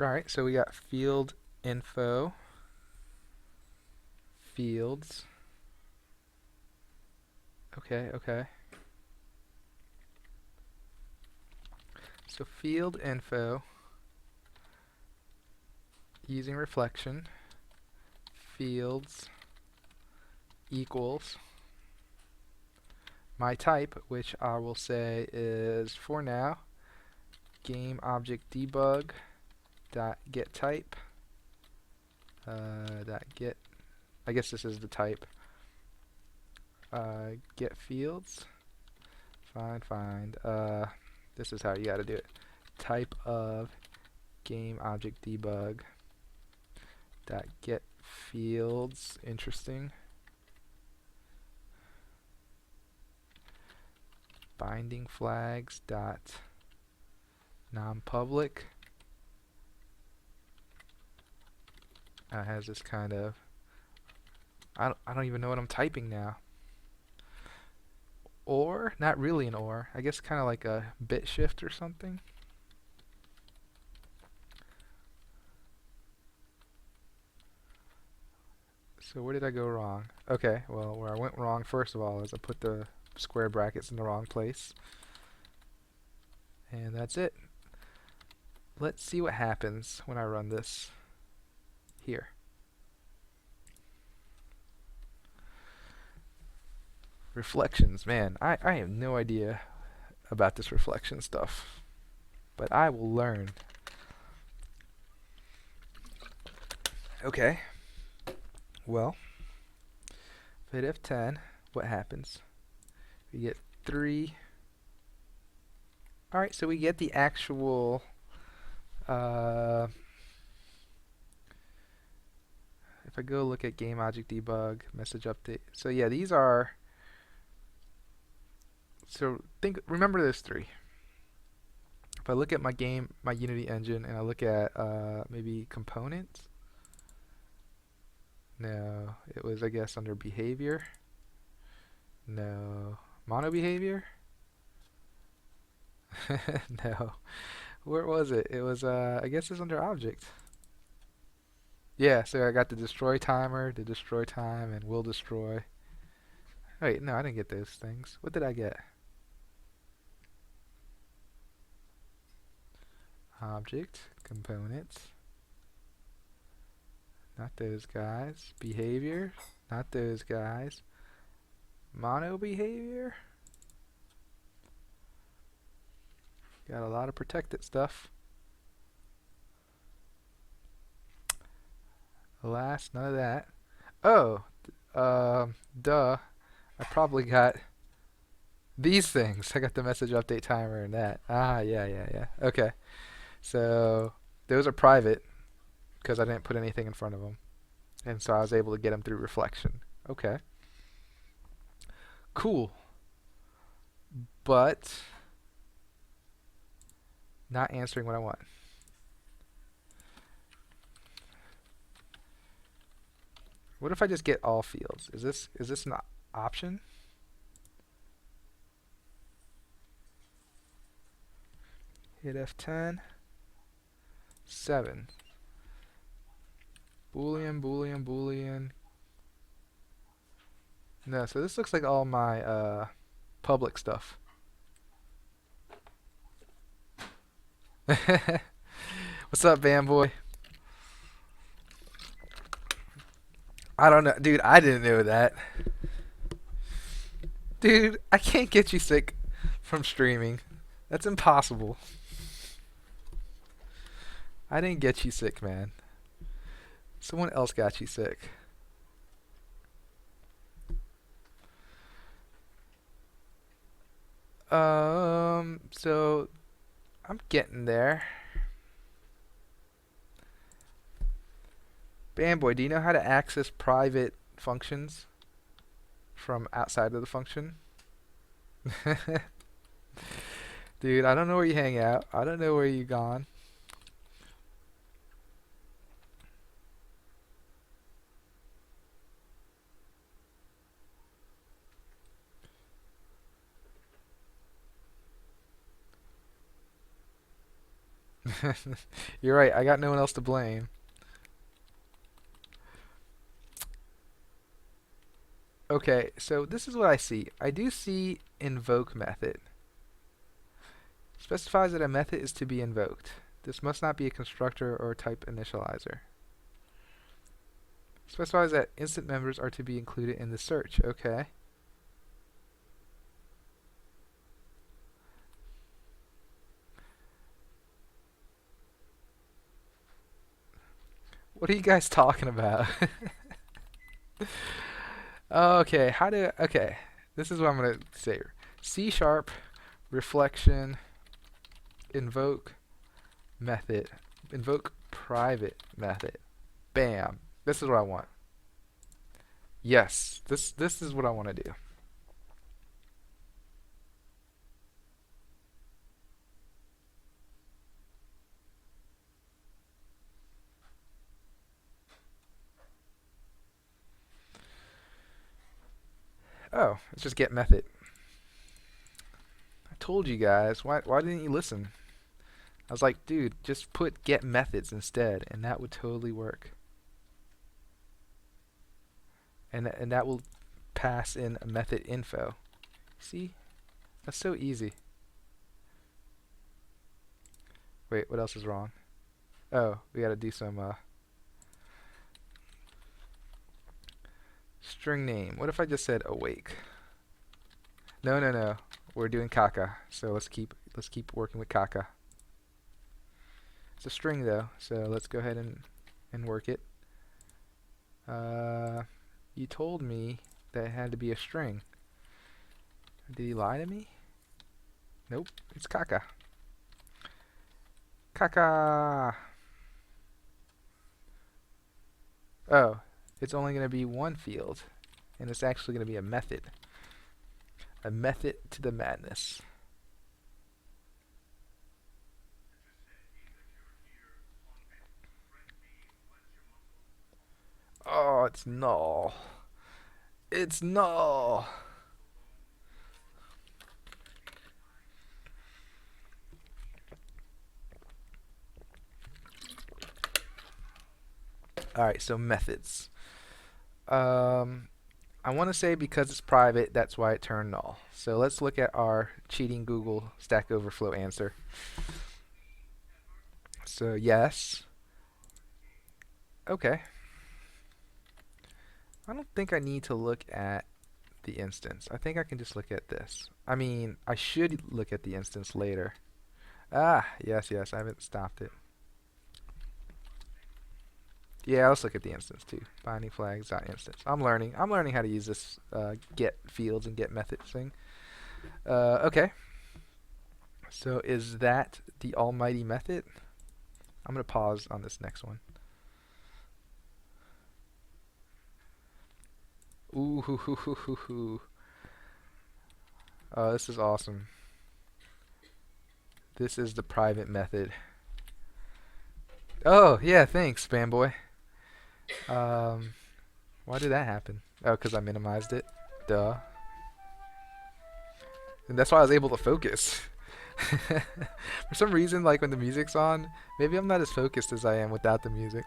Alright, so we got field info, fields. Okay, okay. So field info using reflection, fields equals my type, which I will say is for now game object debug dot get type dot get. I guess this is the type. Get fields. Find. This is how you got to do it. Type of game object debug dot get fields. Interesting. Binding flags dot non-public. Has this kind of I don't even know what I'm typing now. Or not really an or. I guess kind of like a bit shift or something. So where did I go wrong? Okay, well, where I went wrong first of all is I put the square brackets in the wrong place. And that's it. Let's see what happens when I run this here. Reflections, man, I have no idea about this reflection stuff, but I will learn. Okay, well, if I hit F10, what happens? We get 3. Alright, so we get the actual if I go look at game object debug, message update. So yeah, these are, so remember those 3. If I look at my Unity engine, and I look at maybe components. No, it was I guess under behavior. No, mono behavior. No, where was it? It was I guess it's under object. Yeah, so I got the destroy timer, the destroy time, and will destroy. Wait, no, I didn't get those things. What did I get? Object, components. Not those guys. Behavior, not those guys. Mono behavior. Got a lot of protected stuff. Alas, none of that. Oh, duh. I probably got these things. I got the message update timer and that. Ah, yeah. Okay. So those are private because I didn't put anything in front of them. And so I was able to get them through reflection. Okay. Cool. But not answering what I want. What if I just get all fields? Is this an option? Hit F10. 7. Boolean, Boolean, Boolean. No, so this looks like all my public stuff. What's up, Bamboy? I don't know. Dude, I didn't know that. Dude, I can't get you sick from streaming. That's impossible. I didn't get you sick, man. Someone else got you sick. So I'm getting there. Bamboy, do you know how to access private functions from outside of the function? Dude, I don't know where you hang out. I don't know where you gone. You're right, I got no one else to blame. Okay, so this is what I see. I do see invoke method. Specifies that a method is to be invoked. This must not be a constructor or type initializer. Specifies that instant members are to be included in the search. Okay. What are you guys talking about? Okay, okay. This is what I'm gonna say. C# reflection invoke method. Invoke private method. Bam. This is what I want. Yes, this is what I want to do. Oh, let's just get method. I told you guys. Why didn't you listen? I was like, dude, just put get methods instead, and that would totally work. And that will pass in a method info. See? That's so easy. Wait, what else is wrong? Oh, we gotta do some string name. What if I just said awake? No, no, no. We're doing caca, so let's keep working with caca. It's a string though, so let's go ahead and work it. You told me that it had to be a string. Did he lie to me? Nope, it's caca. Caca. Oh, it's only going to be one field, and it's actually going to be a method. A method to the madness. Oh, it's null. It's null. Alright, so methods. I want to say because it's private, that's why it turned null. So let's look at our cheating Google Stack Overflow answer. So yes. Okay. I don't think I need to look at the instance. I think I can just look at this. I mean, I should look at the instance later. Ah, yes, I haven't stopped it. Yeah, let's look at the instance too. Binding flags dot instance. I'm learning how to use this get fields and get methods thing. Okay. So is that the almighty method? I'm gonna pause on this next one. Ooh, hoo, hoo, hoo, hoo, hoo. Oh, this is awesome. This is the private method. Oh, yeah, thanks, fanboy. Why did that happen? Oh, because I minimized it. Duh. And that's why I was able to focus. For some reason, like when the music's on, maybe I'm not as focused as I am without the music.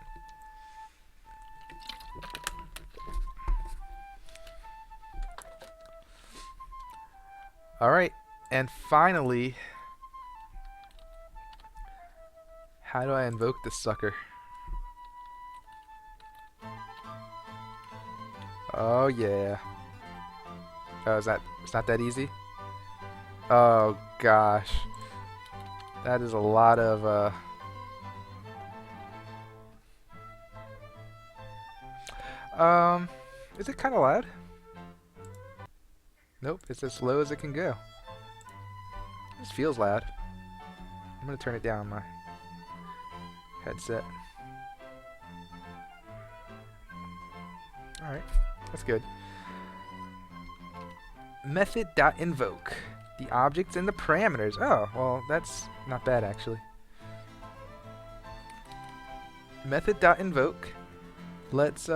Alright, and finally, how do I invoke this sucker? Oh yeah. Oh, it's not that easy? Oh gosh. That is a lot of is it kinda loud? Nope, it's as low as it can go. This feels loud. I'm gonna turn it down on my headset. Alright, that's good. Method.invoke. The objects and the parameters. Oh, well, that's not bad actually. Method.invoke. Let's, is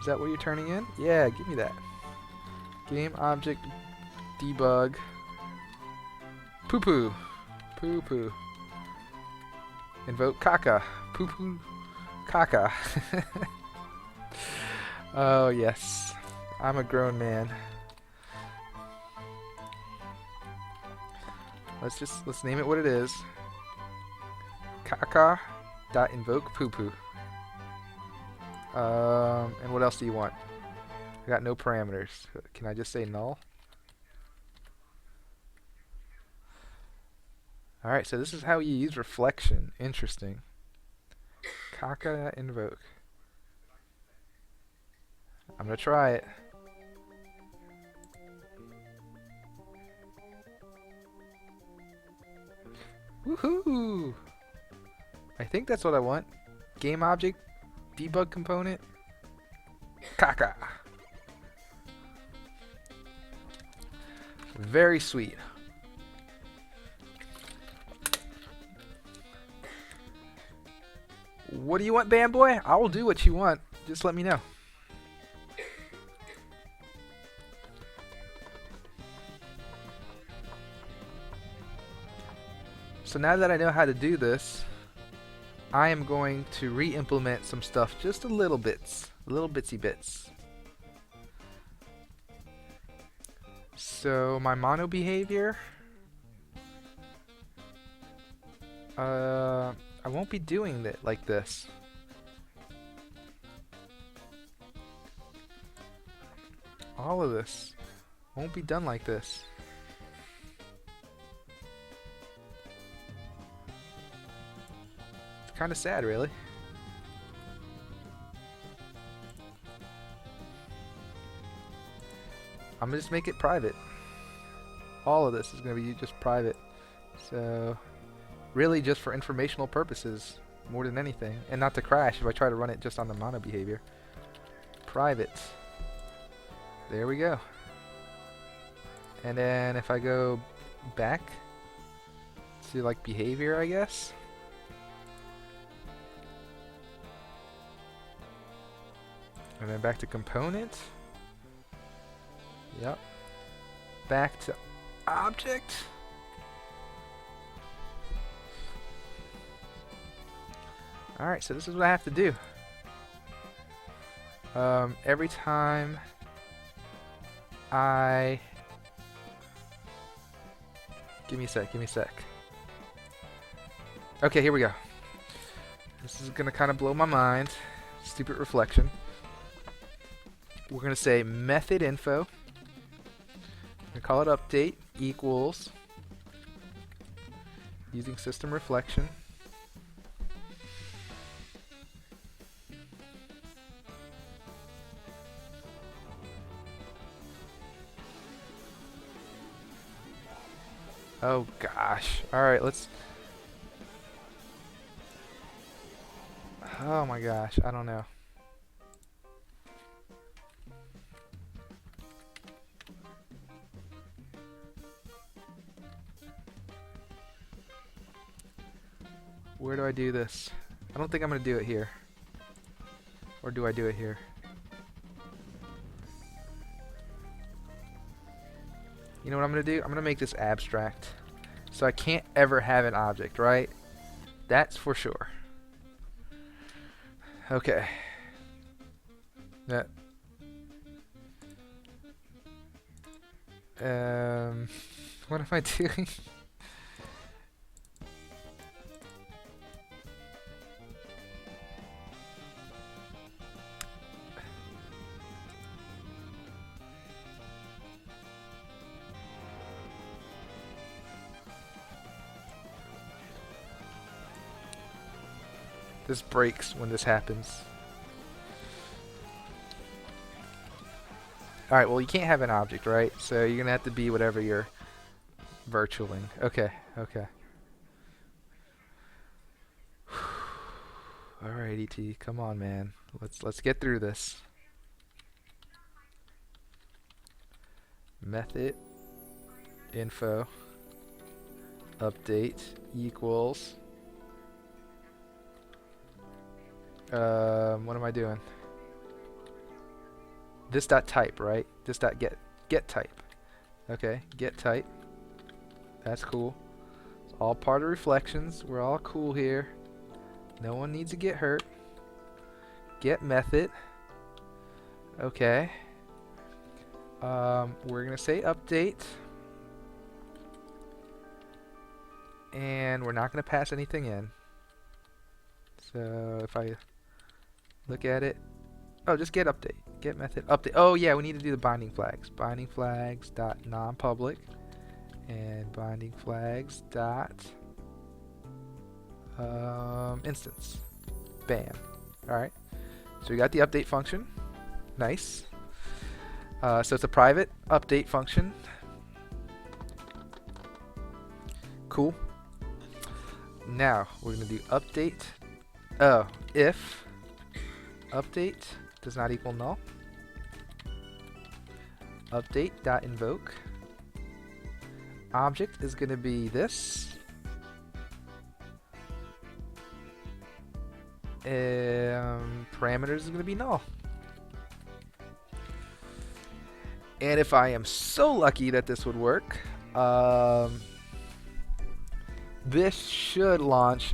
that what you're turning in? Yeah, give me that. Game object debug. Poo poo. Poo poo. Invoke caca. Poo poo. Caca. Oh yes. I'm a grown man. Let's name it what it is. Caca.invoke poo poo. And what else do you want? I got no parameters. Can I just say null? Alright, so this is how you use reflection. Interesting. Caca.invoke. I'm gonna try it. Woohoo! I think that's what I want. Game object, debug component, caca. Very sweet. What do you want, band boy? I will do what you want. Just let me know. So now that I know how to do this, I am going to re-implement some stuff just a little bits. Little bitsy bits. So my mono behavior, I won't be doing it like this. All of this won't be done like this. It's kind of sad, really. I'm gonna just make it private. All of this is gonna be just private. So really just for informational purposes more than anything, and not to crash if I try to run it just on the mono behavior. Private. There we go. And then if I go back to like behavior, I guess. And then back to component. Yep. Back to object. Alright, so this is what I have to do. Every time I... Give me a sec. Okay, here we go. This is gonna kind of blow my mind. Stupid reflection. We're gonna say method info. We call it update equals using system reflection. Oh gosh. Alright, let's... Oh my gosh, I don't know. Where do I do this? I don't think I'm going to do it here. Or do I do it here? You know what I'm going to do? I'm going to make this abstract. So I can't ever have an object, right? That's for sure. Okay. That. What am I doing? This breaks when this happens. Alright, well you can't have an object, right? So you're gonna have to be whatever you're virtualing. Okay, okay. Alright, ET, come on, man. Let's get through this. Method info update equals what am I doing? This dot type, right? This dot get type. Okay, get type. That's cool. It's all part of reflections. We're all cool here. No one needs to get hurt. Get method. Okay. We're gonna say update, and we're not gonna pass anything in. So if I look at it, oh, just get update. Get method update. Oh yeah, we need to do the binding flags. Binding flags dot non-public and binding flags dot instance. Bam. All right. So we got the update function. Nice. So it's a private update function. Cool. Now we're gonna do update. Oh, if update does not equal null. Update dot invoke. Object is gonna be this. Parameters is gonna be null. And if I am so lucky that this would work, this should launch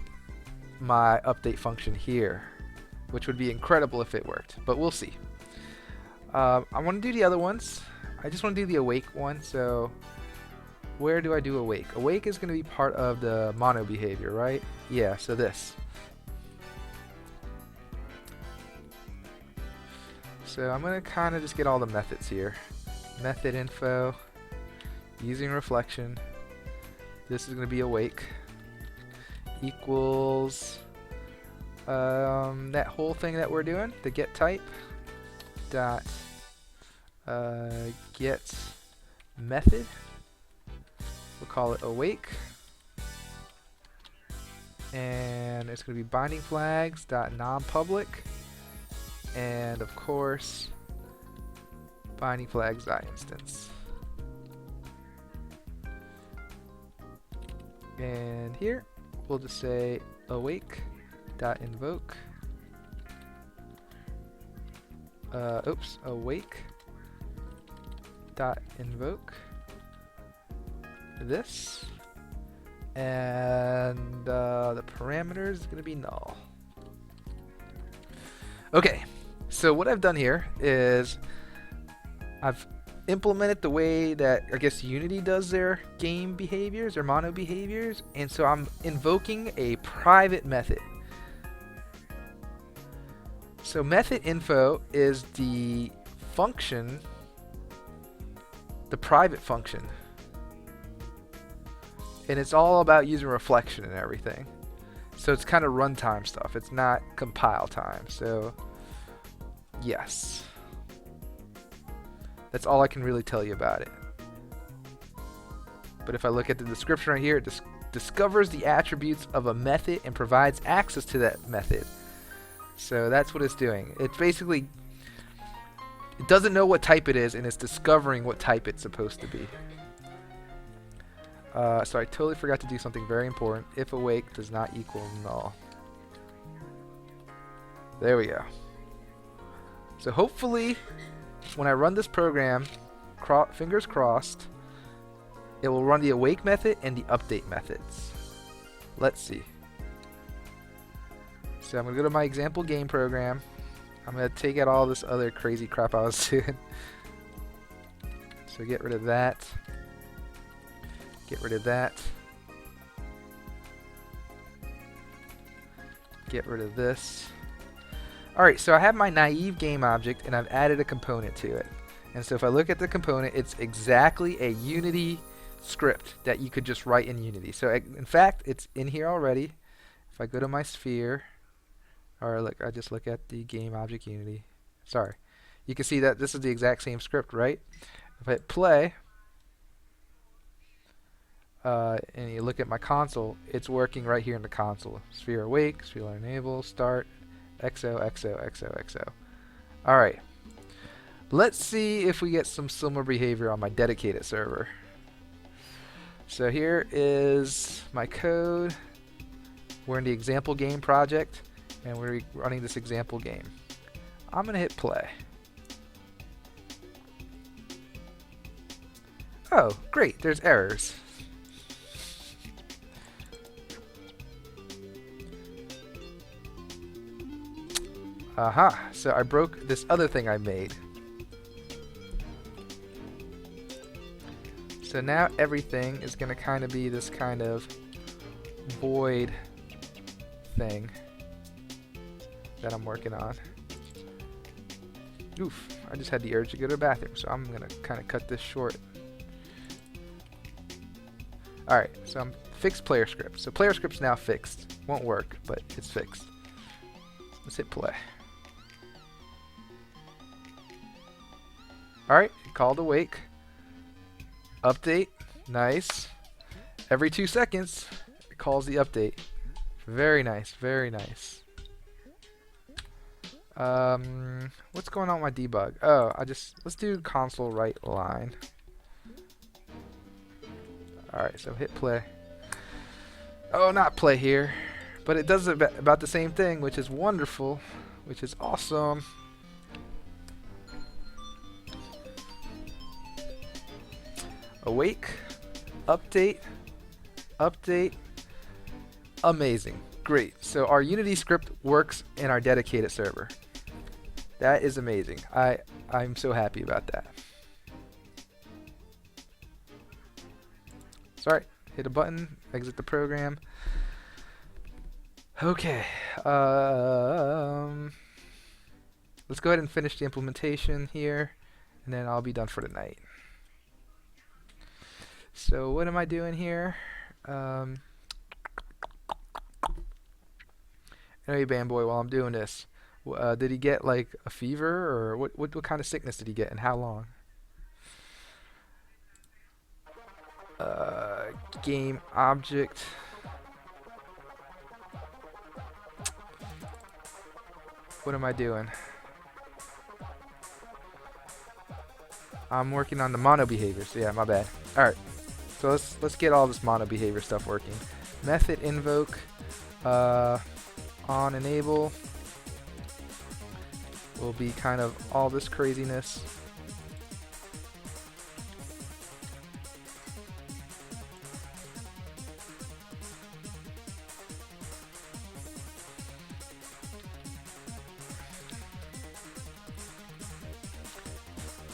my update function here, which would be incredible if it worked, but we'll see. I want to do the other ones. I just want to do the awake one, so where do I do awake? Awake is going to be part of the mono behavior, right? Yeah, so this. So I'm going to kind of just get all the methods here. Method info, using reflection. This is going to be awake. Equals that whole thing that we're doing, the get type dot get method. We'll call it awake, and it's going to be binding flags dot non-public, and of course binding flags dot instance. And here we'll just say awake dot invoke. Awake dot invoke this, and the parameter is going to be null. Okay, so what I've done here is I've implemented the way that I guess Unity does their game behaviors or mono behaviors, and so I'm invoking a private method. So method info is the function, the private function, and it's all about using reflection and everything. So it's kind of runtime stuff. It's not compile time. So yes. That's all I can really tell you about it. But if I look at the description right here, it discovers the attributes of a method and provides access to that method. So that's what it's doing. It's basically, it doesn't know what type it is, and it's discovering what type it's supposed to be. So I totally forgot to do something very important. If awake does not equal null. There we go. So hopefully, when I run this program, fingers crossed, it will run the awake method and the update methods. Let's see. So I'm going to go to my example game program. I'm going to take out all this other crazy crap I was doing. So get rid of that. Get rid of that. Get rid of this. Alright, so I have my naive game object and I've added a component to it. And so if I look at the component, it's exactly a Unity script that you could just write in Unity. So in fact, it's in here already. If I go to my sphere, or look, I just look at the game object Unity. Sorry. You can see that this is the exact same script, right? If I hit play, and you look at my console, it's working right here in the console. Sphere awake, sphere enable, start, XO, XO, XO, XO. Alright. Let's see if we get some similar behavior on my dedicated server. So here is my code. We're in the example game project, and we're running this example game. I'm going to hit play. Oh, great, there's errors. Aha, so I broke this other thing I made. So now everything is going to kind of be this kind of void thing that I'm working on. Oof, I just had the urge to go to the bathroom, so I'm going to kind of cut this short. Alright, so I'm fixed player script. So player script's now fixed. Won't work, but it's fixed. Let's hit play. Alright, called awake. Update, nice. Every 2 seconds, it calls the update. Very nice, very nice. What's going on with my debug? Oh, let's do console write line. Alright, so hit play. Oh, not play here. But it does about the same thing, which is wonderful, which is awesome. Awake, update, update, amazing, great. So our Unity script works in our dedicated server. That is amazing. I'm so happy about that. Sorry, hit a button, exit the program. Okay, let's go ahead and finish the implementation here, and then I'll be done for the night. So what am I doing here? Anyway, Bamboy, while I'm doing this, did he get like a fever, or what kind of sickness did he get, and how long? Game object. What am I doing? I'm working on the mono behaviors. Yeah, my bad. All right. So let's get all this mono behavior stuff working. Method invoke, on enable will be kind of all this craziness.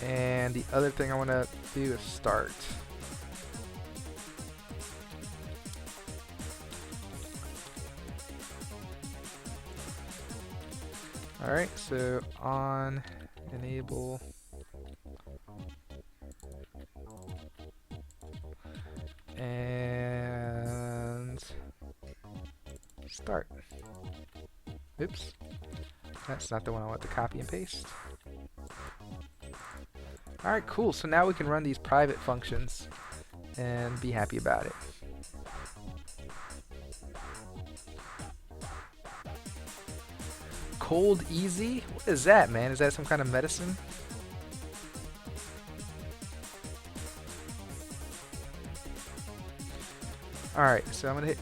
And the other thing I want to do is start. Alright, so on enable and start. Oops, that's not the one I want to copy and paste. Alright, cool. So now we can run these private functions and be happy about it. Cold easy? What is that, man? Is that some kind of medicine? Alright, so I'm gonna hit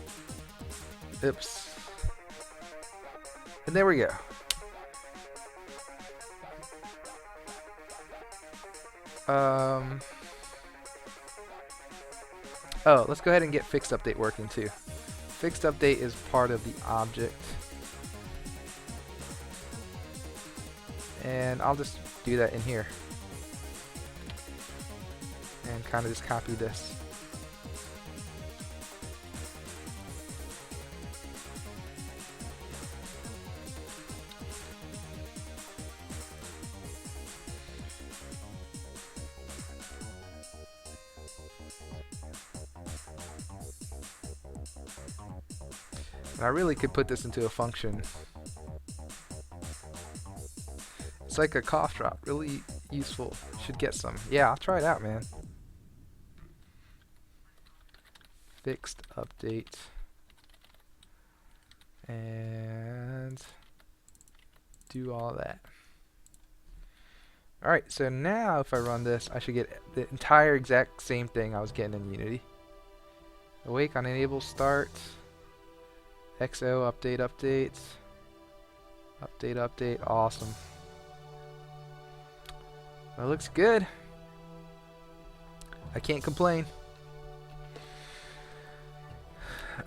oops. And there we go. Oh, let's go ahead and get fixed update working too. Fixed update is part of the object. And I'll just do that in here. And kind of just copy this. And I really could put this into a function. It's like a cough drop, really useful. Should get some. Yeah, I'll try it out, man. Fixed update. And do all that. Alright, so now if I run this, I should get the entire exact same thing I was getting in Unity. Awake on enable start. XO update update. Update update. Awesome. That looks good. I can't complain.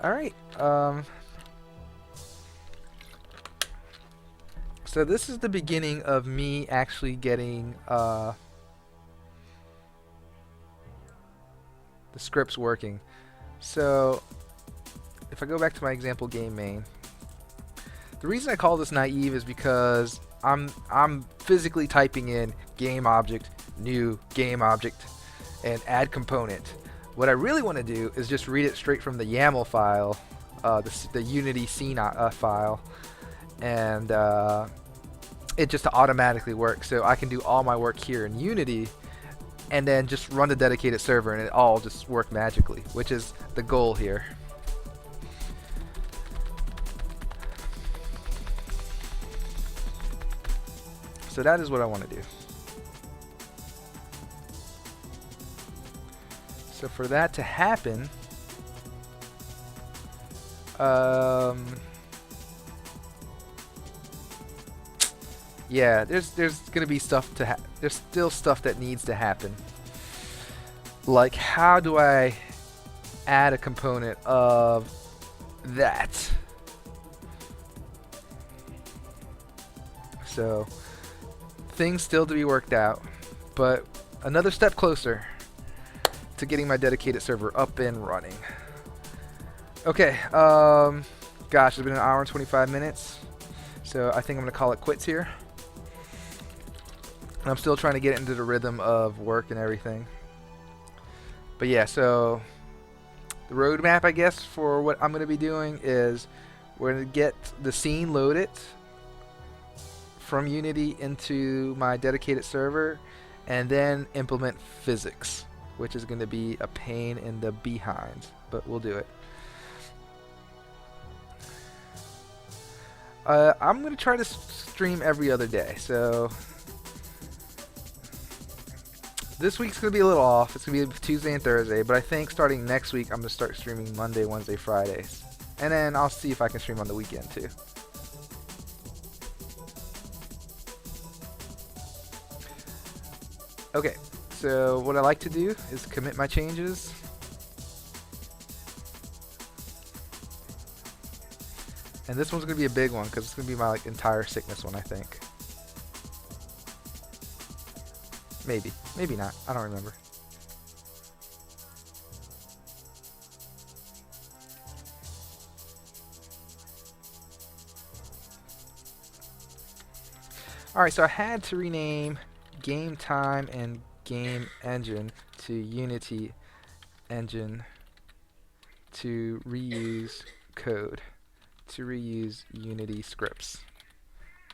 Alright. So this is the beginning of me actually getting the scripts working. So if I go back to my example game main, the reason I call this naive is because I'm physically typing in game object, new game object, and add component. What I really want to do is just read it straight from the YAML file, the Unity scene file, and it just automatically works. So I can do all my work here in Unity and then just run the dedicated server and it all just work magically, which is the goal here. So that is what I want to do. So for that to happen, yeah, there's gonna be stuff to there's still stuff that needs to happen. Like, how do I add a component of that? So things still to be worked out, but another step closer to getting my dedicated server up and running. Okay, gosh, it's been an hour and 25 minutes, so I think I'm gonna call it quits here. I'm still trying to get into the rhythm of work and everything. But yeah, so the roadmap, I guess, for what I'm gonna be doing is we're gonna get the scene loaded from Unity into my dedicated server, and then implement physics, which is going to be a pain in the behind, but we'll do it. I'm going to try to stream every other day, so this week's going to be a little off. It's going to be Tuesday and Thursday, but I think starting next week I'm going to start streaming Monday, Wednesday, Fridays, and then I'll see if I can stream on the weekend too. Okay, so what I like to do is commit my changes. And this one's going to be a big one because it's going to be my entire sickness one, I think. Maybe. Maybe not. I don't remember. Alright, so I had to rename game time and game engine to Unity engine to reuse code, to reuse Unity scripts,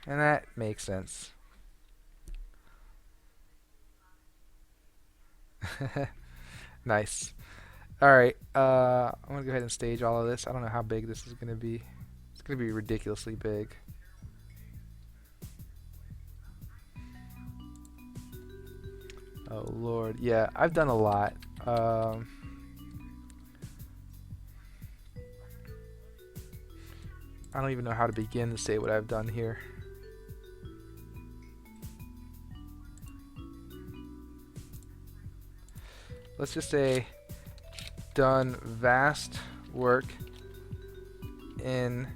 and that makes sense. Nice. Alright, I'm gonna go ahead and stage all of this. I don't know how big this is gonna be. It's gonna be ridiculously big. Oh Lord, yeah, I've done a lot. I don't even know how to begin to say what I've done here. Let's just say done vast work in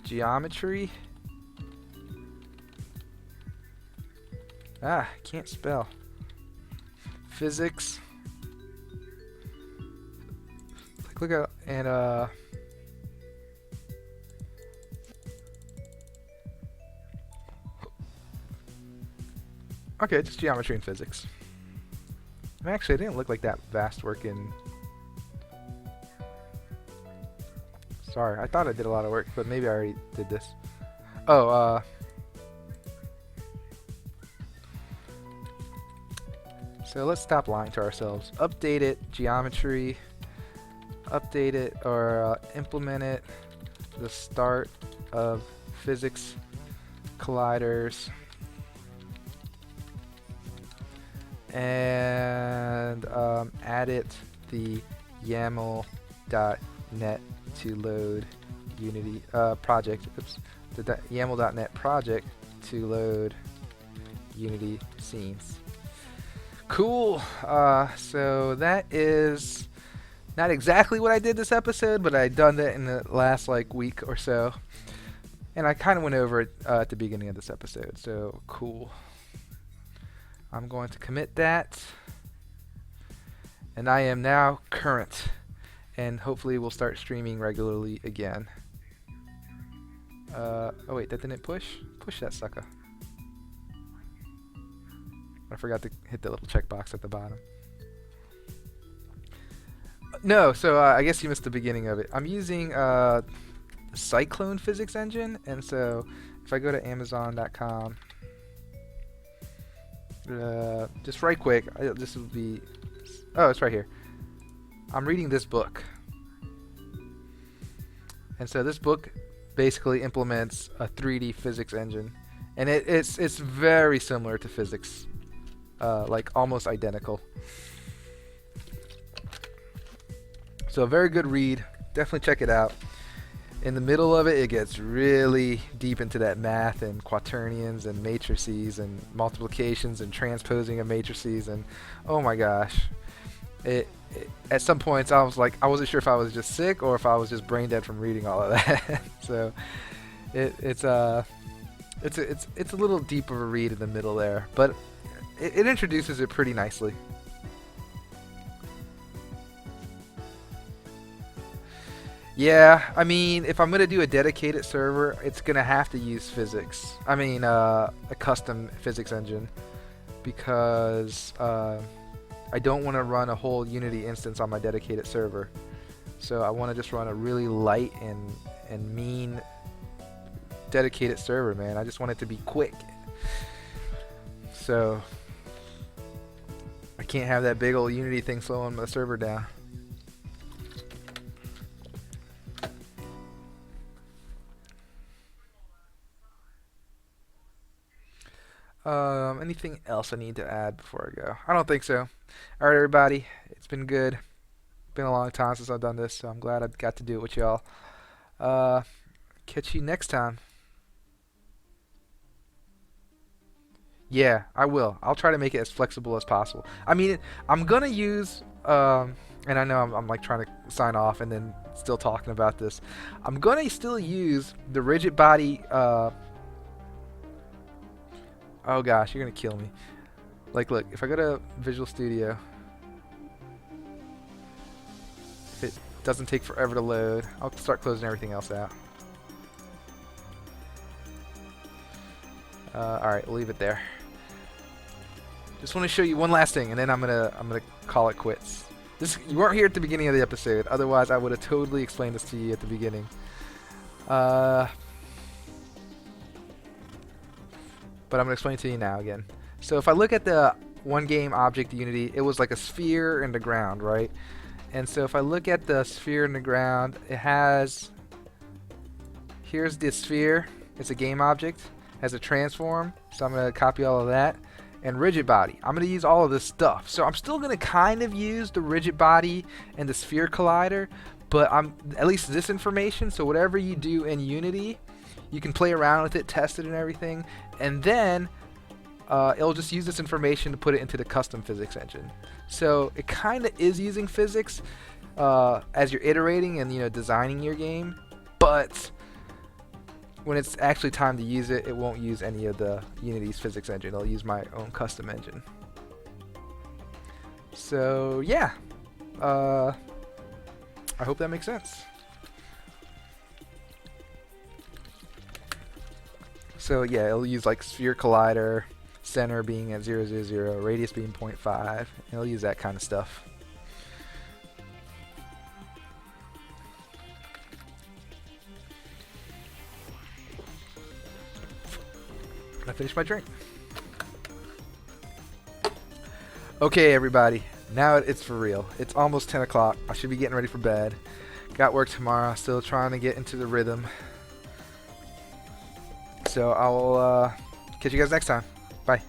geometry. Can't spell. Physics. Look at and okay, just geometry and physics. Actually, it didn't look like that vast work in. Sorry, I thought I did a lot of work, but maybe I already did this. Oh, so let's stop lying to ourselves. Update it, geometry. Update it or implement it. The start of physics colliders. And add it the YAML.net to load Unity project. Oops, the YAML.net project to load Unity scenes. Cool. So that is not exactly what I did this episode, but I done that in the last like week or so, and I kind of went over it at the beginning of this episode. So cool. I'm going to commit that, and I am now current, and hopefully we'll start streaming regularly again. Oh wait, that didn't push? Push that sucker. I forgot to hit the little checkbox at the bottom. No, so I guess you missed the beginning of it. I'm using Cyclone physics engine, and so if I go to Amazon.com, just right quick, this will be, oh, it's right here. I'm reading this book, and so this book basically implements a 3D physics engine, and it's very similar to physics, like almost identical. So a very good read. Definitely check it out. In the middle of it, it gets really deep into that math and quaternions and matrices and multiplications and transposing of matrices, and oh my gosh. At some points I was like, I wasn't sure if I was just sick or if I was just brain dead from reading all of that. So it's a little deep of a read in the middle there, but it introduces it pretty nicely. Yeah, I mean, if I'm going to do a dedicated server, it's going to have to use physics. I mean, a custom physics engine, because I don't want to run a whole Unity instance on my dedicated server. So I want to just run a really light and mean dedicated server, man. I just want it to be quick. So I can't have that big old Unity thing slowing my server down. Anything else I need to add before I go? I don't think so. Alright, everybody. It's been good. Been a long time since I've done this, so I'm glad I got to do it with y'all. Catch you next time. Yeah, I will. I'll try to make it as flexible as possible. I mean, I'm gonna use, and I know I'm like trying to sign off and then still talking about this. I'm gonna still use the rigid body, oh gosh, you're gonna kill me. Like, look, if I go to Visual Studio, if it doesn't take forever to load, I'll start closing everything else out. Alright, we'll leave it there. Just want to show you one last thing, and then I'm gonna call it quits. You weren't here at the beginning of the episode, otherwise I would have totally explained this to you at the beginning. But I'm going to explain it to you now again. So if I look at the one game object Unity, it was like a sphere in the ground, right? And so if I look at the sphere in the ground, it has, here's the sphere, it's a game object, has a transform, so I'm going to copy all of that, and rigid body. I'm going to use all of this stuff. So I'm still going to kind of use the rigid body and the sphere collider, but I'm at least this information, so whatever you do in Unity, you can play around with it, test it and everything, and then it'll just use this information to put it into the custom physics engine. So it kind of is using physics, as you're iterating and designing your game, but when it's actually time to use it, it won't use any of the Unity's physics engine. It'll use my own custom engine. So yeah, I hope that makes sense. So yeah, it'll use like sphere collider, center being at 0, 0, 0, radius being 0.5. It'll use that kind of stuff. I finished my drink. Okay, everybody. Now it's for real. It's almost 10 o'clock. I should be getting ready for bed. Got work tomorrow. Still trying to get into the rhythm. So I will catch you guys next time. Bye.